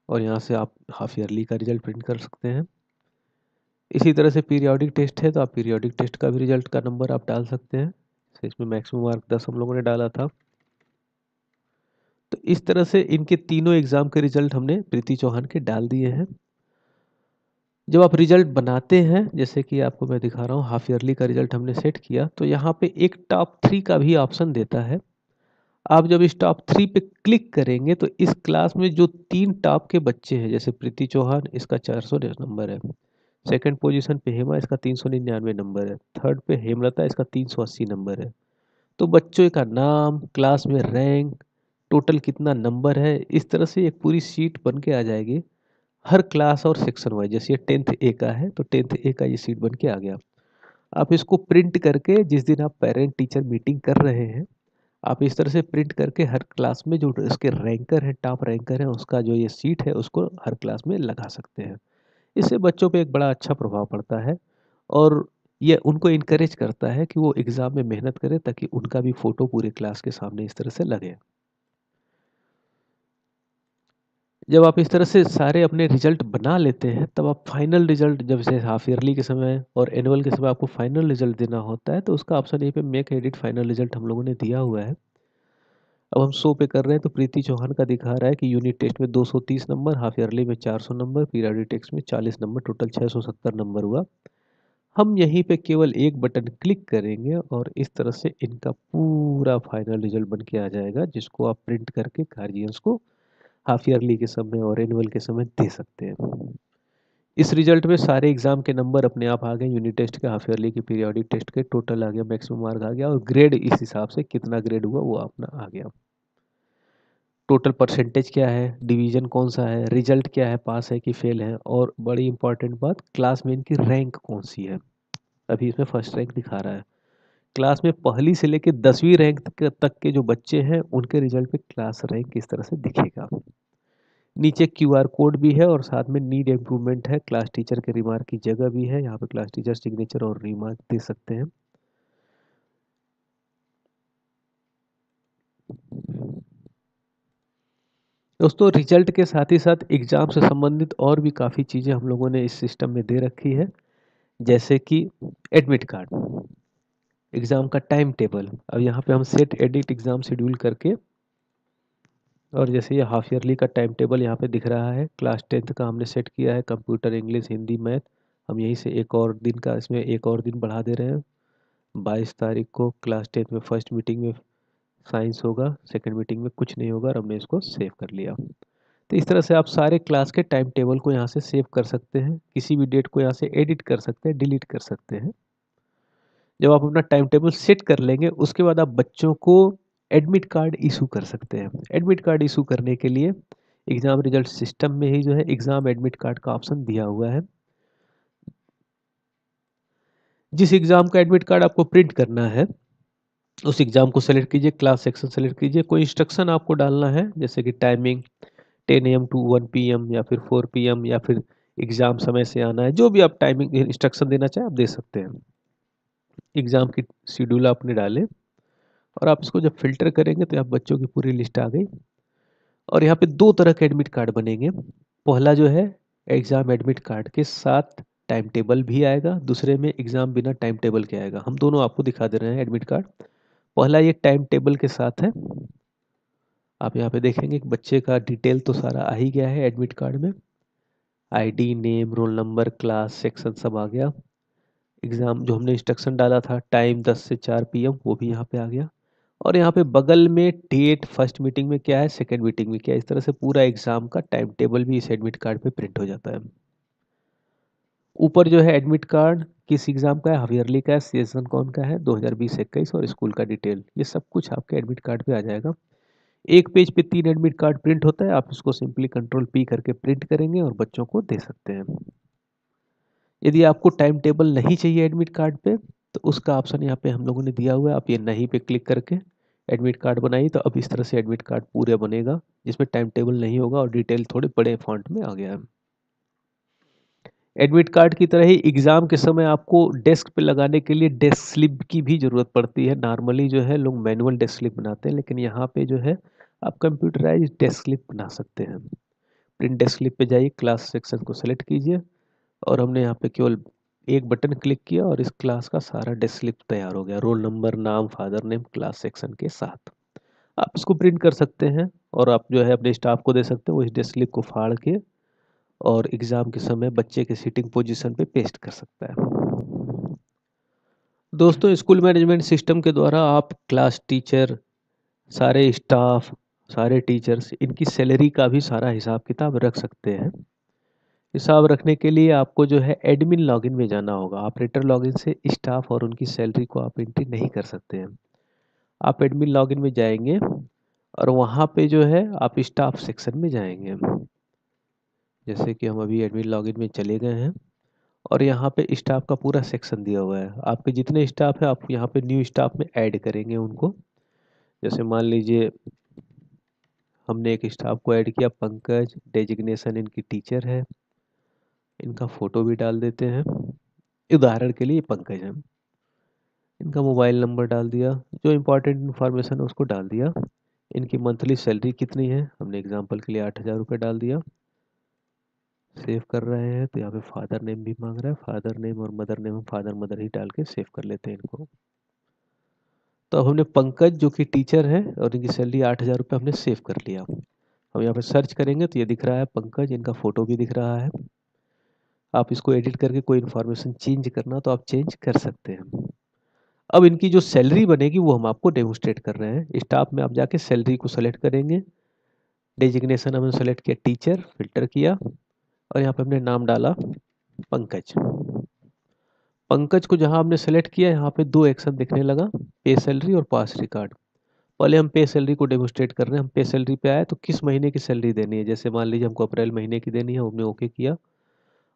और यहाँ से आप हाफ ईयरली का रिजल्ट प्रिंट कर सकते हैं। इसी तरह से पीरियोडिक टेस्ट है तो आप पीरियोडिक टेस्ट का भी रिजल्ट का नंबर आप डाल सकते हैं। तो इसमें मैक्सिमम मार्क 10 हम लोगों ने डाला था। तो इस तरह से इनके तीनों एग्जाम के रिजल्ट हमने प्रीति चौहान के डाल दिए हैं। जब आप रिजल्ट बनाते हैं, जैसे कि आपको मैं दिखा रहा हूँ, हाफ ईयरली का रिजल्ट हमने सेट किया तो यहाँ पे एक टॉप 3 का भी ऑप्शन देता है। आप जब इस टॉप 3 पे क्लिक करेंगे तो इस क्लास में जो 3 टॉप के बच्चे हैं, जैसे प्रीति चौहान, इसका 400 नंबर है। सेकंड पोजीशन पे हेमा, इसका 399 नंबर है। थर्ड पे हेमलता, इसका 380 नंबर है। तो बच्चों का नाम, क्लास में रैंक, टोटल कितना नंबर है, इस तरह से एक पूरी शीट बन के आ जाएगी हर क्लास और सेक्शन वाइज। जैसे ये 10th ए का है तो 10th ए का ये शीट बन के आ गया। आप इसको प्रिंट करके जिस दिन आप पेरेंट टीचर मीटिंग कर रहे हैं, आप इस तरह से प्रिंट करके हर क्लास में जो उसके रैंकर है, टॉप रैंकर है, उसका जो ये सीट है उसको हर क्लास में लगा सकते हैं। इससे बच्चों पे एक बड़ा अच्छा प्रभाव पड़ता है और ये उनको इनकरेज करता है कि वो एग्जाम में मेहनत करें ताकि उनका भी फोटो पूरे क्लास के सामने इस तरह से लगे। जब आप इस तरह से सारे अपने रिजल्ट बना लेते हैं तब आप फाइनल रिजल्ट, जब से हाफ ईयरली के समय और एनुअल के समय आपको फाइनल रिजल्ट देना होता है तो उसका ऑप्शन यहीं पे मेक एडिट फाइनल रिजल्ट हम लोगों ने दिया हुआ है। अब हम शो पे कर रहे हैं तो प्रीति चौहान का दिखा रहा है कि यूनिट टेस्ट में 230 नंबर, हाफ ईयरली में 400 नंबर, पीरियोडिक टेस्ट में 40 नंबर, टोटल 670 नंबर हुआ। हम यहीं पे केवल एक बटन क्लिक करेंगे और इस तरह से इनका पूरा फाइनल रिजल्ट बन के आ जाएगा, जिसको आप प्रिंट करके गार्जियंस को हाफ ईयरली के समय और एनुअल के समय दे सकते हैं। इस रिजल्ट में सारे एग्जाम के नंबर अपने आप आ गए, यूनिट टेस्ट के, हाफ ईयरली के, पीरियोडिक टेस्ट के, टोटल आ गया, मैक्सिमम मार्क आ गया और ग्रेड इस हिसाब से कितना ग्रेड हुआ वो अपना आ गया। टोटल परसेंटेज क्या है, डिवीजन कौन सा है, रिजल्ट क्या है, पास है कि फेल है, और बड़ी इंपॉर्टेंट बात, क्लास में इनकी रैंक कौन सी है। अभी इसमें फर्स्ट रैंक दिखा रहा है। क्लास में पहली से लेकर 10वीं रैंक तक के जो बच्चे हैं उनके रिजल्ट पे क्लास रैंक किस तरह से दिखेगा। नीचे क्यूआर कोड भी है और साथ में नीड इम्प्रूवमेंट है, क्लास टीचर के रिमार्क की जगह भी है, यहाँ पे क्लास टीचर सिग्नेचर और रिमार्क दे सकते हैं। दोस्तों, रिजल्ट के साथ ही साथ एग्जाम से संबंधित और भी काफ़ी चीज़ें हम लोगों ने इस सिस्टम में दे रखी है, जैसे कि एडमिट कार्ड, एग्जाम का टाइम टेबल। अब यहाँ पे हम सेट एडिट एग्जाम शेड्यूल करके, और जैसे ये हाफ ईयरली का टाइम टेबल यहाँ पे दिख रहा है, क्लास 10th का हमने सेट किया है, कंप्यूटर, इंग्लिश, हिंदी, मैथ। हम यहीं से एक और दिन का, इसमें एक और दिन बढ़ा दे रहे हैं। 22 तारीख को क्लास 10th में फर्स्ट मीटिंग में साइंस होगा, सेकंड मीटिंग में कुछ नहीं होगा, और हमने इसको सेव कर लिया। तो इस तरह से आप सारे क्लास के टाइम टेबल को यहाँ से सेव कर सकते हैं, किसी भी डेट को यहाँ से एडिट कर सकते हैं, डिलीट कर सकते हैं। जब आप अपना टाइम टेबल सेट कर लेंगे उसके बाद आप बच्चों को एडमिट कार्ड इशू कर सकते हैं। एडमिट कार्ड इशू करने के लिए एग्जाम रिजल्ट सिस्टम में ही जो है एग्जाम एडमिट कार्ड का ऑप्शन दिया हुआ है। जिस एग्जाम का एडमिट कार्ड आपको प्रिंट करना है उस एग्जाम को सेलेक्ट कीजिए, क्लास सेक्शन सेलेक्ट कीजिए, कोई इंस्ट्रक्शन आपको डालना है जैसे कि टाइमिंग 10 AM टू 1 PM या फिर 4 PM या फिर एग्जाम समय से आना है, जो भी आप टाइमिंग इंस्ट्रक्शन देना चाहें आप दे सकते हैं। एग्जाम की शेड्यूल आपने डाले और आप इसको जब फ़िल्टर करेंगे तो यहाँ बच्चों की पूरी लिस्ट आ गई। और यहाँ पे 2 तरह के एडमिट कार्ड बनेंगे। पहला जो है एग्ज़ाम एडमिट कार्ड के साथ टाइम टेबल भी आएगा, दूसरे में एग्ज़ाम बिना टाइम टेबल के आएगा। हम दोनों आपको दिखा दे रहे हैं एडमिट कार्ड। पहला ये टाइम टेबल के साथ है। आप यहाँ पे देखेंगे कि बच्चे का डिटेल तो सारा आ ही गया है एडमिट कार्ड में। ID, name, roll number, class, section सब आ गया। एग्ज़ाम जो हमने इंस्ट्रक्शन डाला था टाइम 10 से 4 PM वो भी यहाँ पे आ गया। और यहाँ पे बगल में डेट, फर्स्ट मीटिंग में क्या है, सेकंड मीटिंग में क्या है, इस तरह से पूरा एग्जाम का टाइम टेबल भी इस एडमिट कार्ड पे प्रिंट हो जाता है। ऊपर जो है एडमिट कार्ड किस एग्जाम का है, हाफ ईयरली का है, सेशन कौन का है, 2020-21 और स्कूल का डिटेल, ये सब कुछ आपके एडमिट कार्ड पे आ जाएगा। एक पेज पे 3 एडमिट कार्ड प्रिंट होता है, आप इसको सिंपली कंट्रोल पी करके प्रिंट करेंगे और बच्चों को दे सकते हैं। यदि आपको टाइम टेबल नहीं चाहिए एडमिट कार्ड पे, तो उसका ऑप्शन यहाँ पे हम लोगों ने दिया हुआ है, आप ये नहीं पे क्लिक करके एडमिट कार्ड बनाइए। तो अब इस तरह से एडमिट कार्ड पूरे बनेगा, जिसमें टाइम टेबल नहीं होगा और डिटेल थोड़े बड़े फॉन्ट में आ गया है। एडमिट कार्ड की तरह ही एग्जाम के समय आपको डेस्क पे लगाने के लिए डेस्क स्लिप की भी जरूरत पड़ती है। नॉर्मली जो है लोग मैनुअल डेस्क स्लिप बनाते हैं, लेकिन यहाँ पे जो है आप कंप्यूटराइज डेस्क स्लिप बना सकते हैं। प्रिंट डेस्क स्लिप पे जाइए, क्लास सेक्शन को सेलेक्ट कीजिए और हमने यहाँ पे केवल एक बटन क्लिक किया और इस क्लास का सारा डेस्क स्लिप तैयार हो गया, रोल नंबर, नाम, फादर नेम, क्लास सेक्शन के साथ। आप इसको प्रिंट कर सकते हैं और आप जो है अपने स्टाफ को दे सकते हैं, वो इस डेस्क स्लिप को फाड़ के और एग्जाम के समय बच्चे के सीटिंग पोजीशन पे पेस्ट कर सकता है। दोस्तों, स्कूल मैनेजमेंट सिस्टम के द्वारा आप क्लास टीचर, सारे स्टाफ, सारे टीचर्स, इनकी सैलरी का भी सारा हिसाब किताब रख सकते हैं। हिसाब रखने के लिए आपको जो है एडमिन लॉगिन में जाना होगा। ऑपरेटर लॉगिन से स्टाफ और उनकी सैलरी को आप एंट्री नहीं कर सकते हैं। आप एडमिन लॉगिन में जाएंगे और वहाँ पे जो है आप स्टाफ सेक्शन में जाएंगे। जैसे कि हम अभी एडमिन लॉगिन में चले गए हैं और यहाँ पे स्टाफ का पूरा सेक्शन दिया हुआ है। आपके जितने स्टाफ है आप यहाँ पे न्यू स्टाफ में ऐड करेंगे उनको। जैसे मान लीजिए हमने एक स्टाफ को ऐड किया, पंकज, डेजिग्नेशन इनकी टीचर है, इनका फोटो भी डाल देते हैं, उदाहरण के लिए पंकज है। इनका मोबाइल नंबर डाल दिया, जो इम्पोर्टेंट इन्फॉर्मेशन है उसको डाल दिया। इनकी मंथली सैलरी कितनी है, हमने एग्जांपल के लिए 8,000 रुपये डाल दिया। सेव कर रहे हैं तो यहाँ पे फादर नेम भी मांग रहा है, फादर नेम और मदर नेम हम फादर मदर ही डाल के सेव कर लेते हैं इनको। तो अब हमने पंकज जो कि टीचर है और इनकी सैलरी 8,000 रुपये हमने सेव कर लिया। हम यहाँ पे सर्च करेंगे तो ये दिख रहा है पंकज, इनका फोटो भी दिख रहा है। आप इसको एडिट करके कोई इन्फॉर्मेशन चेंज करना तो आप चेंज कर सकते हैं। अब इनकी जो सैलरी बनेगी वो हम आपको डेमोस्ट्रेट कर रहे हैं। स्टाफ में आप जाके सैलरी को सेलेक्ट करेंगे, डेजिग्नेशन हमने सेलेक्ट किया टीचर, फिल्टर किया और यहाँ पे हमने नाम डाला पंकज। पंकज को जहां हमने सेलेक्ट किया यहाँ पे दो एक्शन दिखने लगा, पे सैलरी और पास रिकॉर्ड। पहले हम पे सैलरी को डेमोस्ट्रेट कर रहे हैं। हम पे सैलरी पे आए तो किस महीने की सैलरी देनी है, जैसे मान लीजिए हमको अप्रैल महीने की देनी है, हमने ओके किया।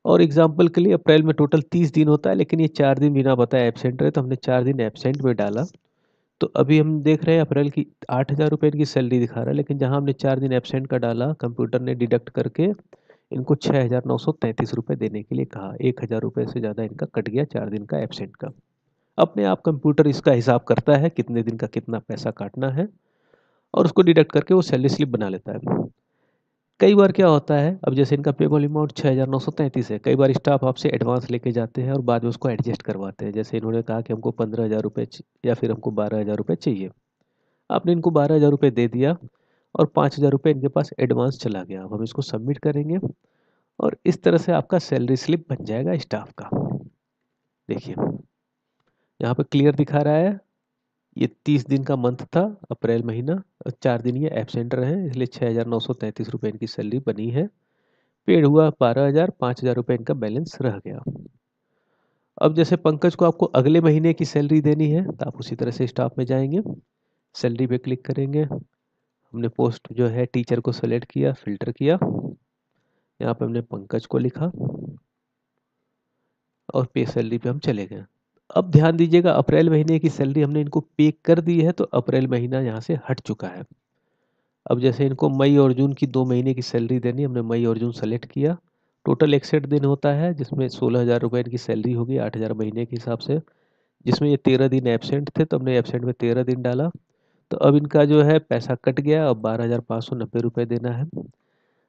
और एग्जाम्पल के लिए अप्रैल में टोटल 30 दिन होता है, लेकिन ये 4 दिन बिना बताए एबसेंट रहे तो हमने 4 दिन एबसेंट में डाला। तो अभी हम देख रहे हैं अप्रैल की 8,000 रुपये की सैलरी दिखा रहा है, लेकिन जहां हमने 4 दिन एबसेंट का डाला कंप्यूटर ने डिडक्ट करके इनको 6,933 रुपये देने के लिए कहा। 1,000 रुपये से ज़्यादा इनका कट गया 4 दिन का एबसेंट का। अपने आप कंप्यूटर इसका हिसाब करता है कितने दिन का कितना पैसा काटना है और उसको डिडक्ट करके वो सैलरी स्लिप बना लेता है। कई बार क्या होता है, अब जैसे इनका पेबल अमाउंट 6,933 है, कई बार स्टाफ आपसे एडवांस लेके जाते हैं और बाद में उसको एडजस्ट करवाते हैं। जैसे इन्होंने कहा कि हमको 15,000 रुपये या फिर हमको 12,000 रुपये चाहिए, आपने इनको 12,000 रुपये दे दिया और 5,000 रुपये इनके पास एडवांस चला गया। अब हम इसको सबमिट करेंगे और इस तरह से आपका सैलरी स्लिप बन जाएगा स्टाफ का। देखिए यहाँ पे क्लियर दिखा रहा है, ये 30 दिन का मंथ था अप्रैल महीना और 4 दिन ये एबसेंट रहे, इसलिए 6,933 रुपये इनकी सैलरी बनी है। पेड हुआ 12,000, 5,000 रुपये इनका बैलेंस रह गया। अब जैसे पंकज को आपको अगले महीने की सैलरी देनी है तो आप उसी तरह से स्टाफ में जाएंगे, सैलरी पे क्लिक करेंगे। हमने पोस्ट जो है टीचर को सेलेक्ट किया, फिल्टर किया, यहाँ पे हमने पंकज को लिखा और पे सैलरी पे हम चले गए। अब ध्यान दीजिएगा, अप्रैल महीने की सैलरी हमने इनको पे कर दी है तो अप्रैल महीना यहाँ से हट चुका है। अब जैसे इनको मई और जून की 2 महीने की सैलरी देनी, हमने मई और जून सेलेक्ट किया। टोटल 61 दिन होता है, जिसमें 16,000 रुपये इनकी सैलरी होगी 8,000 महीने के हिसाब से, जिसमें ये 13 दिन एबसेंट थे तो हमने एबसेंट में 13 दिन डाला। तो अब इनका जो है पैसा कट गया, अब 12,590 रुपये देना है।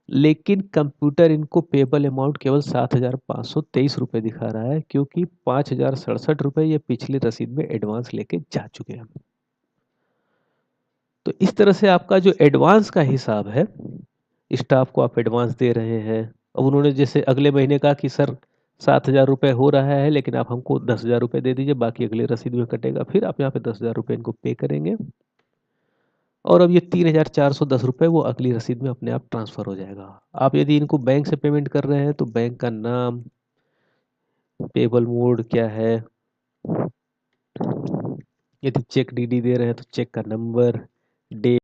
लेकिन कंप्यूटर इनको पेबल अमाउंट केवल 7,523 रुपये दिखा रहा है, क्योंकि 5,067 रुपये ये पिछली रसीद में एडवांस लेके जा चुके हैं। तो इस तरह से आपका जो एडवांस का हिसाब है, स्टाफ को आप एडवांस दे रहे हैं। अब उन्होंने जैसे अगले महीने कहा कि सर 7,000 रुपये हो रहा है, लेकिन आप हमको 10,000 रुपये दे दीजिए, बाकी अगले रसीद में कटेगा। फिर आप यहाँ पे 10,000 रुपये इनको पे करेंगे और अब ये 3,410 रुपये वो अगली रसीद में अपने आप ट्रांसफ़र हो जाएगा। आप यदि इनको बैंक से पेमेंट कर रहे हैं तो बैंक का नाम, पेबल मोड क्या है, यदि चेक डीडी दे रहे हैं तो चेक का नंबर, डे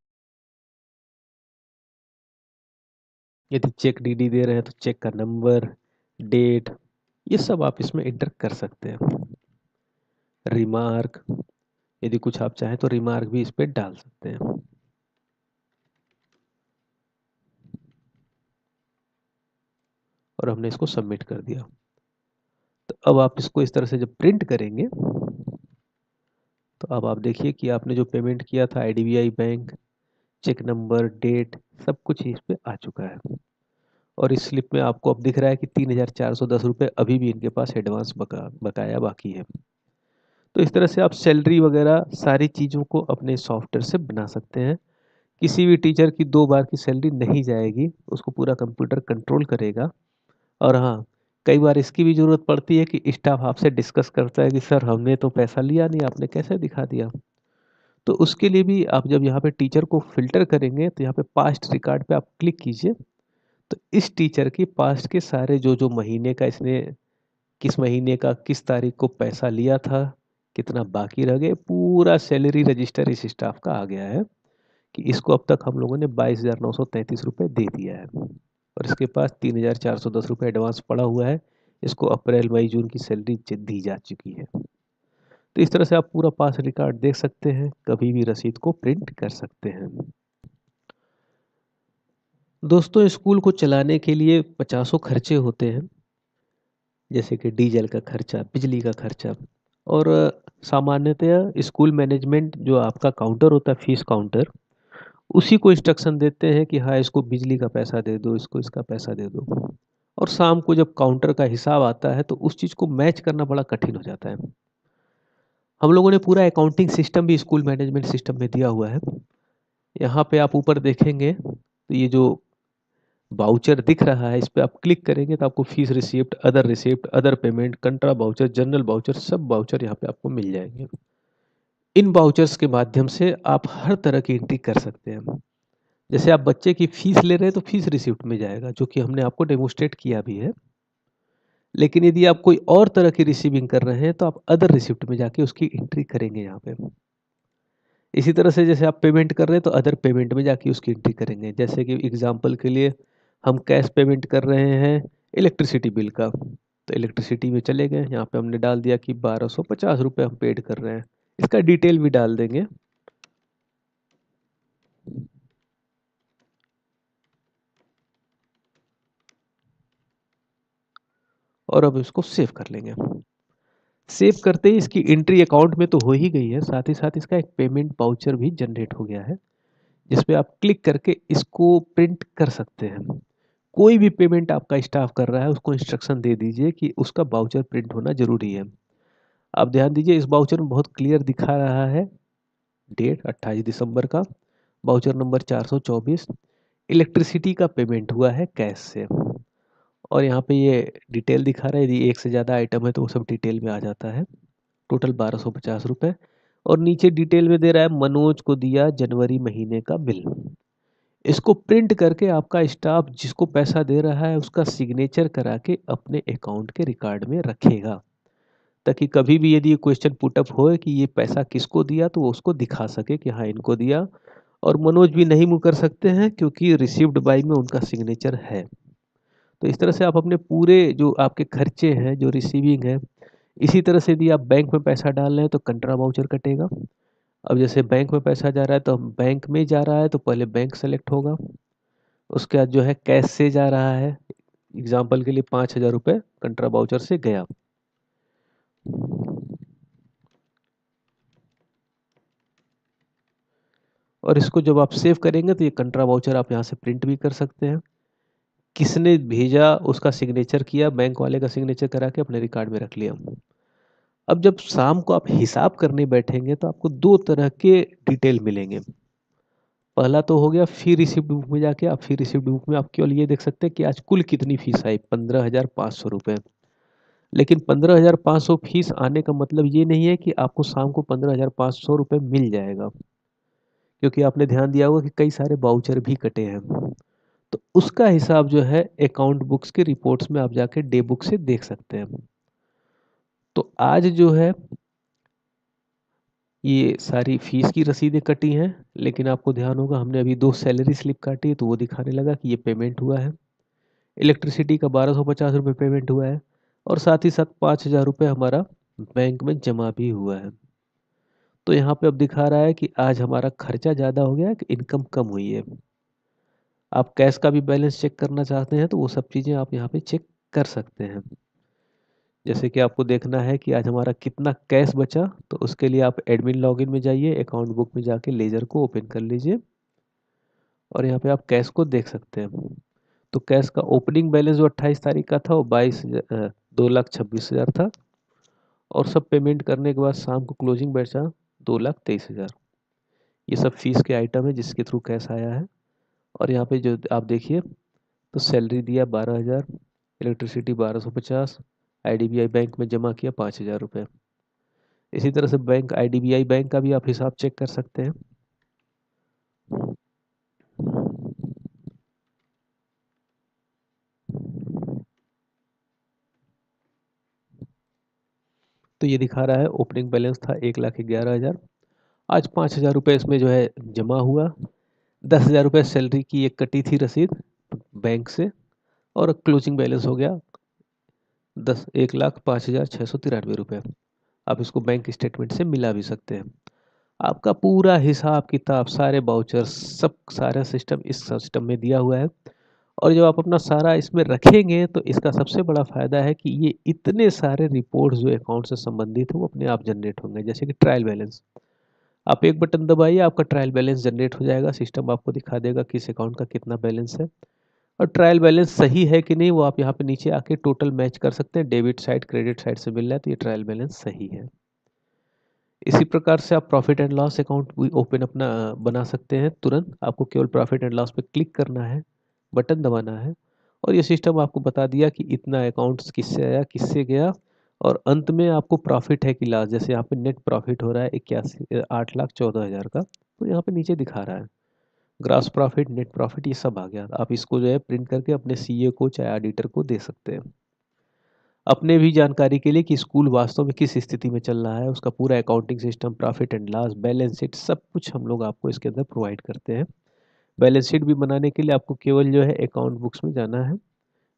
यदि चेक डीडी दे रहे हैं तो चेक का नंबर, डेट, ये सब आप इसमें एंटर कर सकते हैं। रिमार्क, यदि कुछ आप चाहें तो रिमार्क भी इस पे डाल सकते हैं। और हमने इसको सबमिट कर दिया। तो अब आप इसको इस तरह से जब प्रिंट करेंगे तो अब आप देखिए कि आपने जो पेमेंट किया था IDBI bank, cheque number, date, सब कुछ इस पे आ चुका है। और इस स्लिप में आपको अब दिख रहा है कि 3,410 रुपये अभी भी इनके पास एडवांस बकाया बाकी है। तो इस तरह से आप सैलरी वगैरह सारी चीज़ों को अपने सॉफ्टवेयर से बना सकते हैं। किसी भी टीचर की 2 बार की सैलरी नहीं जाएगी, उसको पूरा कंप्यूटर कंट्रोल करेगा। और हाँ, कई बार इसकी भी ज़रूरत पड़ती है कि स्टाफ आपसे डिस्कस करता है कि सर हमने तो पैसा लिया नहीं, आपने कैसे दिखा दिया? तो उसके लिए भी आप जब यहाँ पे टीचर को फ़िल्टर करेंगे तो यहाँ पे पास्ट रिकॉर्ड पे आप क्लिक कीजिए। तो इस टीचर की पास्ट के सारे जो महीने का इसने किस महीने का किस तारीख को पैसा लिया था, कितना बाकी रह गए, पूरा सैलरी रजिस्टर इस स्टाफ का आ गया है कि इसको अब तक हम लोगों ने 22,933 रुपये दे दिया है और इसके पास 3,410 रुपये एडवांस पड़ा हुआ है। इसको अप्रैल, मई, जून की सैलरी दी जा चुकी है। तो इस तरह से आप पूरा पास रिकॉर्ड देख सकते हैं, कभी भी रसीद को प्रिंट कर सकते हैं। दोस्तों, स्कूल को चलाने के लिए पचासों खर्चे होते हैं, जैसे कि डीजल का खर्चा, बिजली का खर्चा। और सामान्यतः स्कूल मैनेजमेंट जो आपका काउंटर होता है, फीस काउंटर, उसी को इंस्ट्रक्शन देते हैं कि हाँ, इसको बिजली का पैसा दे दो, इसको इसका पैसा दे दो। और शाम को जब काउंटर का हिसाब आता है तो उस चीज़ को मैच करना बड़ा कठिन हो जाता है। हम लोगों ने पूरा अकाउंटिंग सिस्टम भी स्कूल मैनेजमेंट सिस्टम में दिया हुआ है। यहाँ पे आप ऊपर देखेंगे तो ये जो वाउचर दिख रहा है, इस पे आप क्लिक करेंगे तो आपको fees receipt, other payment, कंट्रा voucher, general voucher, सब वाउचर यहाँ पे आपको मिल जाएंगे। इन वाउचर्स के माध्यम से आप हर तरह की एंट्री कर सकते हैं। जैसे आप बच्चे की फीस ले रहे हैं तो फीस रिसिप्ट में जाएगा, जो कि हमने आपको डेमोस्ट्रेट किया भी है। लेकिन यदि आप कोई और तरह की रिसीविंग कर रहे हैं तो आप अदर रिसिप्ट में जाके उसकी एंट्री करेंगे यहाँ पे। इसी तरह से जैसे आप पेमेंट कर रहे हैं तो अदर पेमेंट में जाके उसकी एंट्री करेंगे। जैसे कि एग्जांपल के लिए हम कैश पेमेंट कर रहे हैं इलेक्ट्रिसिटी बिल का, तो इलेक्ट्रिसिटी में चले गए, यहाँ पे हमने डाल दिया कि 1,250 रुपये हम पेड कर रहे हैं। इसका डिटेल भी डाल देंगे। और अब इसको सेव कर लेंगे। सेव करते ही इसकी एंट्री अकाउंट में तो हो ही गई है, साथ ही साथ इसका एक पेमेंट वाउचर भी जनरेट हो गया है, जिसपे आप क्लिक करके इसको प्रिंट कर सकते हैं। कोई भी पेमेंट आपका स्टाफ कर रहा है उसको इंस्ट्रक्शन दे दीजिए कि उसका वाउचर प्रिंट होना जरूरी है। आप ध्यान दीजिए, इस वाउचर में बहुत क्लियर दिखा रहा है डेट 28 दिसंबर का, वाउचर नंबर 424, इलेक्ट्रिसिटी का पेमेंट हुआ है कैश से। और यहाँ पे ये डिटेल दिखा रहा है, यदि एक से ज़्यादा आइटम है तो वो सब डिटेल में आ जाता है। टोटल 1,250 रुपये। और नीचे डिटेल में दे रहा है मनोज को दिया जनवरी महीने का बिल। इसको प्रिंट करके आपका स्टाफ जिसको पैसा दे रहा है उसका सिग्नेचर करा के अपने अकाउंट के रिकॉर्ड में रखेगा, ताकि कभी भी यदि ये क्वेश्चन पुटअप हो कि ये पैसा किसको दिया तो वो उसको दिखा सके कि हाँ इनको दिया। और मनोज भी नहीं मुकर सकते हैं क्योंकि रिसीव्ड बाय में उनका सिग्नेचर है। तो इस तरह से आप अपने पूरे जो आपके खर्चे हैं, जो रिसीविंग है, इसी तरह से यदि आप बैंक में पैसा डाल रहे हैं तो कंट्रा वाउचर कटेगा। अब जैसे बैंक में पैसा जा रहा है तो हम बैंक में जा रहा है तो पहले बैंक सेलेक्ट होगा, उसके बाद जो है कैश से जा रहा है, एग्जाम्पल के लिए 5,000 रुपये कंट्रा वाउचर से गया। और इसको जब आप सेव करेंगे तो ये कंट्रा वाउचर आप यहाँ से प्रिंट भी कर सकते हैं। किसने भेजा उसका सिग्नेचर किया, बैंक वाले का सिग्नेचर करा के अपने रिकॉर्ड में रख लिया। अब जब शाम को आप हिसाब करने बैठेंगे तो आपको दो तरह के डिटेल मिलेंगे। पहला तो हो गया फी रिसिप्ट बुक में जाके आप फी रिसिप्ट बुक में आप केवल ये देख सकते हैं कि आज कुल कितनी फीस आई, 15,500 रुपये। लेकिन 15,500 फीस आने का मतलब ये नहीं है कि आपको शाम को 15,500 रुपये मिल जाएगा, क्योंकि आपने ध्यान दिया होगा कि कई सारे वाउचर भी कटे हैं। तो उसका हिसाब जो है अकाउंट बुक्स के रिपोर्ट्स में आप जाके डे बुक से देख सकते हैं। तो आज जो है ये सारी फीस की रसीदें कटी हैं, लेकिन आपको ध्यान होगा हमने अभी 2 सैलरी स्लिप काटी है, तो वो दिखाने लगा कि ये पेमेंट हुआ है। इलेक्ट्रिसिटी का 1250 रुपये पेमेंट हुआ है और साथ ही साथ 5000 रुपये हमारा बैंक में जमा भी हुआ है। तो यहाँ पे अब दिखा रहा है कि आज हमारा खर्चा ज़्यादा हो गया है कि इनकम कम हुई है। आप कैश का भी बैलेंस चेक करना चाहते हैं तो वो सब चीज़ें आप यहाँ पे चेक कर सकते हैं। जैसे कि आपको देखना है कि आज हमारा कितना कैश बचा, तो उसके लिए आप एडमिन लॉगिन में जाइए, अकाउंट बुक में जाके लेजर को ओपन कर लीजिए और यहाँ पे आप कैश को देख सकते हैं। तो कैश का ओपनिंग बैलेंस जो 28 तारीख का था वो 2,26,000 था और सब पेमेंट करने के बाद शाम को क्लोजिंग बचा 2,23,000। ये सब फीस के आइटम है जिसके थ्रू कैश आया है। और यहाँ पे जो आप देखिए तो सैलरी दिया 12,000, इलेक्ट्रिसिटी 1250, आईडीबीआई बैंक में जमा किया 5,000 रुपये। इसी तरह से बैंक आईडीबीआई बैंक का भी आप हिसाब चेक कर सकते हैं। तो ये दिखा रहा है ओपनिंग बैलेंस था 1,11,000, आज 5,000 रुपये इसमें जो है जमा हुआ। 10,000 रुपये सैलरी की एक कटी थी रसीद बैंक से और क्लोजिंग बैलेंस हो गया 1,05,693 रुपये। आप इसको बैंक स्टेटमेंट से मिला भी सकते हैं। आपका पूरा हिसाब किताब सारे बाउचर्स सब सारा सिस्टम इस सिस्टम में दिया हुआ है। और जब आप अपना सारा इसमें रखेंगे तो इसका सबसे बड़ा फ़ायदा है कि ये इतने सारे रिपोर्ट्स जो अकाउंट से संबंधित है वो अपने आप जनरेट होंगे। जैसे कि ट्रायल बैलेंस, आप एक बटन दबाइए आपका ट्रायल बैलेंस जनरेट हो जाएगा, सिस्टम आपको दिखा देगा किस अकाउंट का कितना बैलेंस है और ट्रायल बैलेंस सही है कि नहीं वो आप यहाँ पे नीचे आके टोटल मैच कर सकते हैं। डेबिट साइड क्रेडिट साइड से मिल रहा है तो ये ट्रायल बैलेंस सही है। इसी प्रकार से आप प्रॉफिट एंड लॉस अकाउंट भी ओपन अपना बना सकते हैं। तुरंत आपको केवल प्रॉफिट एंड लॉस पे क्लिक करना है, बटन दबाना है और ये सिस्टम आपको बता दिया कि इतना अकाउंट्स किससे आया किससे गया और अंत में आपको प्रॉफिट है कि लॉस। जैसे यहाँ पे नेट प्रॉफिट हो रहा है 8,14,000 का, तो यहाँ पे नीचे दिखा रहा है ग्रॉस प्रॉफिट नेट प्रॉफिट ये सब आ गया। आप इसको जो है प्रिंट करके अपने सीए को चाहे ऑडिटर को दे सकते हैं। अपने भी जानकारी के लिए कि स्कूल वास्तव में किस स्थिति में चल रहा है, उसका पूरा accounting system, profit and loss, balance sheet, सब कुछ हम लोग आपको इसके अंदर प्रोवाइड करते हैं। बैलेंस शीट भी बनाने के लिए आपको केवल जो है अकाउंट बुक्स में जाना है,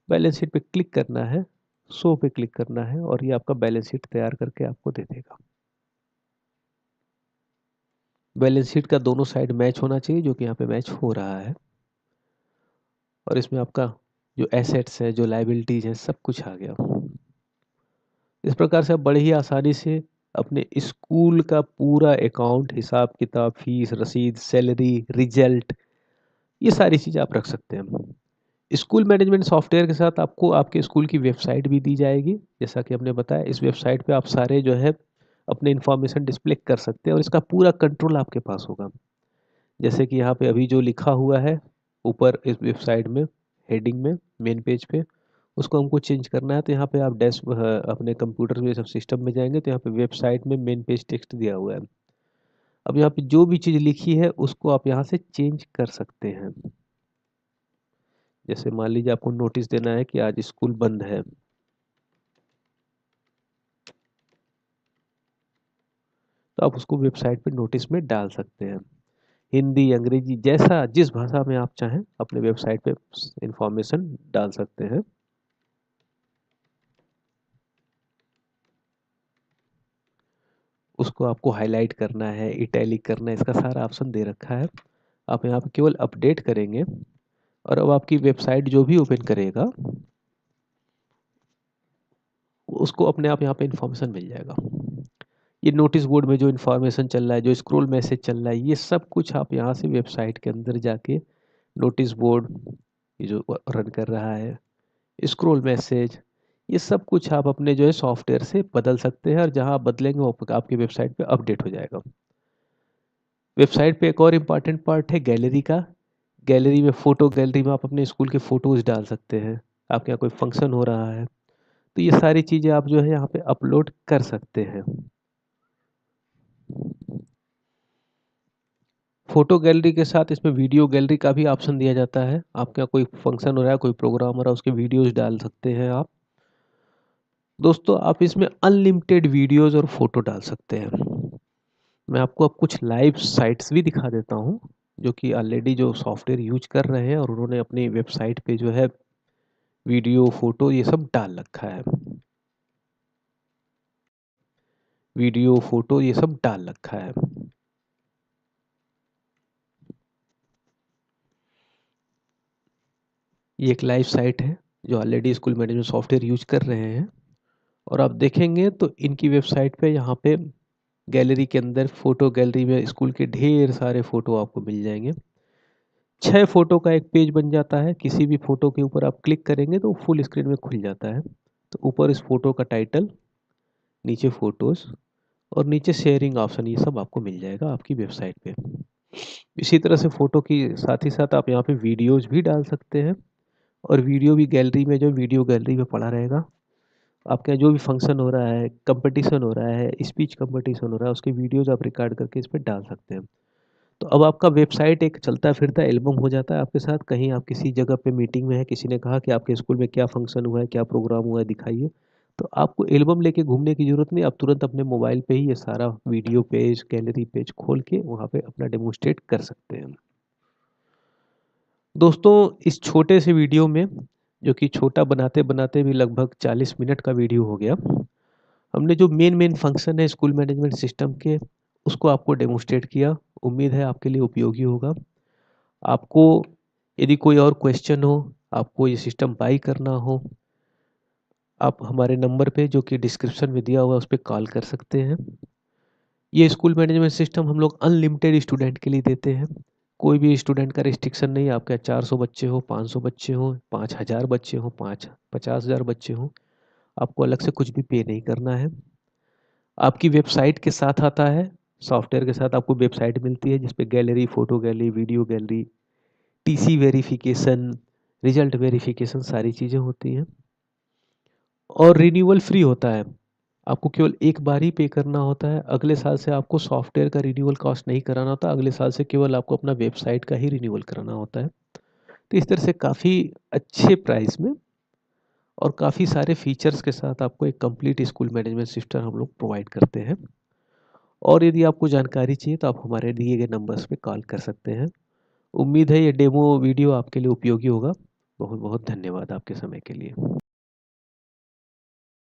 बैलेंस शीट पे क्लिक करना है, शो पे क्लिक करना है और ये आपका बैलेंस शीट तैयार करके आपको दे देगा। बैलेंस शीट का दोनों साइड मैच होना चाहिए, जो कि यहाँ पे मैच हो रहा है और इसमें आपका जो एसेट्स है, जो लायबिलिटीज है, सब कुछ आ गया। इस प्रकार से आप बड़े ही आसानी से अपने स्कूल का पूरा अकाउंट, हिसाब किताब, फीस, रसीद, सैलरी, रिजल्ट, ये सारी चीज़ें आप रख सकते हैं। स्कूल मैनेजमेंट सॉफ्टवेयर के साथ आपको आपके स्कूल की वेबसाइट भी दी जाएगी। जैसा कि हमने बताया, इस वेबसाइट पे आप सारे जो है अपने इन्फॉर्मेशन डिस्प्ले कर सकते हैं और इसका पूरा कंट्रोल आपके पास होगा। जैसे कि यहाँ पे अभी जो लिखा हुआ है ऊपर इस वेबसाइट में हेडिंग में मेन पेज पे, उसको हमको चेंज करना है। तो यहाँ पे आप अपने कंप्यूटर में सब सिस्टम में जाएंगे तो यहाँ पे वेबसाइट में मेन पेज टेक्स्ट दिया हुआ है। अब यहाँ पे जो भी चीज़ लिखी है उसको आप यहाँ से चेंज कर सकते हैं। जैसे मान लीजिए आपको नोटिस देना है कि आज स्कूल बंद है, तो आप उसको वेबसाइट पे नोटिस में डाल सकते हैं। हिंदी, अंग्रेजी, जैसा जिस भाषा में आप चाहें अपने वेबसाइट पे इंफॉर्मेशन डाल सकते हैं। उसको आपको हाईलाइट करना है, इटैलिक करना है, इसका सारा ऑप्शन दे रखा है। आप यहाँ पे केवल अपडेट करेंगे और अब आपकी वेबसाइट जो भी ओपन करेगा उसको अपने आप यहाँ पे इंफॉर्मेशन मिल जाएगा। ये नोटिस बोर्ड में जो इन्फॉर्मेशन चल रहा है, जो स्क्रॉल मैसेज चल रहा है, ये सब कुछ आप यहाँ से वेबसाइट के अंदर जाके नोटिस बोर्ड ये जो रन कर रहा है, स्क्रॉल मैसेज, ये सब कुछ आप अपने जो है सॉफ्टवेयर से बदल सकते हैं और जहाँ आप बदलेंगे वो आपकी वेबसाइट पे अपडेट हो जाएगा। वेबसाइट पे एक और इम्पॉर्टेंट पार्ट है गैलरी का। गैलरी में फ़ोटो, गैलरी में आप अपने स्कूल के फ़ोटोज़ डाल सकते हैं। आपके यहाँ कोई फंक्शन हो रहा है तो ये सारी चीज़ें आप जो है यहाँ पे अपलोड कर सकते हैं। फ़ोटो गैलरी के साथ इसमें वीडियो गैलरी का भी ऑप्शन दिया जाता है। आपके यहाँ कोई फंक्शन हो रहा है, कोई प्रोग्राम हो रहा है, उसके वीडियोज़ डाल सकते हैं आप। दोस्तों आप इसमें अनलिमिटेड वीडियोज़ और फ़ोटो डाल सकते हैं। मैं आपको अब कुछ लाइव साइट्स भी दिखा देता हूँ, जो कि ऑलरेडी जो सॉफ्टवेयर यूज़ कर रहे हैं और उन्होंने अपनी वेबसाइट पे जो है वीडियो, फ़ोटो ये सब डाल रखा है। वीडियो, फ़ोटो ये सब डाल रखा है। ये एक लाइव साइट है, जो already school management software use कर रहे हैं और आप देखेंगे तो इनकी वेबसाइट पे यहाँ पे गैलरी के अंदर फ़ोटो गैलरी में स्कूल के ढेर सारे फ़ोटो आपको मिल जाएँगे। 6 फ़ोटो का एक पेज बन जाता है, किसी भी फ़ोटो के ऊपर आप क्लिक करेंगे तो फुल स्क्रीन में खुल जाता है। तो ऊपर इस फ़ोटो का टाइटल, नीचे फ़ोटोज़ और नीचे शेयरिंग ऑप्शन, ये सब आपको मिल जाएगा आपकी वेबसाइट पे। इसी तरह से फ़ोटो की साथ ही साथ आप यहाँ पे वीडियोज़ भी डाल सकते हैं और वीडियो भी गैलरी में, जो वीडियो गैलरी में पड़ा रहेगा। आपके यहाँ जो भी फंक्शन हो रहा है, कंपटीशन हो रहा है, स्पीच कंपटीशन हो रहा है, उसकी वीडियोज़ आप रिकॉर्ड करके इस पे डाल सकते हैं। तो अब आपका वेबसाइट एक चलता-फिरता एल्बम हो जाता है आपके साथ। कहीं आप किसी जगह पे मीटिंग में हैं, किसी ने कहा कि आपके स्कूल में क्या फंक्शन हुआ है, क्या प्रोग्राम हुआ है, दिखाइए। तो आपको एल्बम लेके घूमने की ज़रूरत नहीं, आप तुरंत अपने मोबाइल पे ही ये सारा वीडियो पेज, गैलरी पेज खोल के वहाँ पे अपना डेमोन्स्ट्रेट कर सकते हैं। दोस्तों इस छोटे से वीडियो में, जो कि छोटा बनाते-बनाते भी लगभग 40 मिनट का वीडियो हो गया, हमने जो मेन फंक्शन है स्कूल मैनेजमेंट सिस्टम के, उसको आपको डेमोन्स्ट्रेट किया। उम्मीद है आपके लिए उपयोगी होगा। आपको यदि कोई और क्वेश्चन हो, आपको ये सिस्टम बाय करना हो, आप हमारे नंबर पे जो कि डिस्क्रिप्शन में दिया हुआ है उस पे कॉल कर सकते हैं। ये स्कूल मैनेजमेंट सिस्टम हम लोग अनलिमिटेड स्टूडेंट के लिए देते हैं। कोई भी स्टूडेंट का रिस्ट्रिक्शन नहीं है, आपके 400 बच्चे हो, 500 बच्चे हो, 5000 बच्चे हो, 50,000 बच्चे हो, आपको अलग से कुछ भी पे नहीं करना है। आपकी वेबसाइट के साथ आता है, सॉफ्टवेयर के साथ आपको वेबसाइट मिलती है जिस पे gallery, photo gallery, video gallery, TC verification, result verification सारी चीज़ें होती हैं और रिन्यूअल फ्री होता है। आपको केवल एक बार ही पे करना होता है। अगले साल से आपको सॉफ्टवेयर का रिन्यूअल कॉस्ट नहीं कराना होता। अगले साल से केवल आपको अपना वेबसाइट का ही रिन्यूअल कराना होता है। तो इस तरह से काफ़ी अच्छे प्राइस में और काफ़ी सारे फीचर्स के साथ आपको एक कंप्लीट स्कूल मैनेजमेंट सिस्टम हम लोग प्रोवाइड करते हैं। और यदि आपको जानकारी चाहिए तो आप हमारे दिए गए नंबर्स पे कॉल कर सकते हैं। उम्मीद है ये डेमो वीडियो आपके लिए उपयोगी होगा। बहुत बहुत धन्यवाद आपके समय के लिए।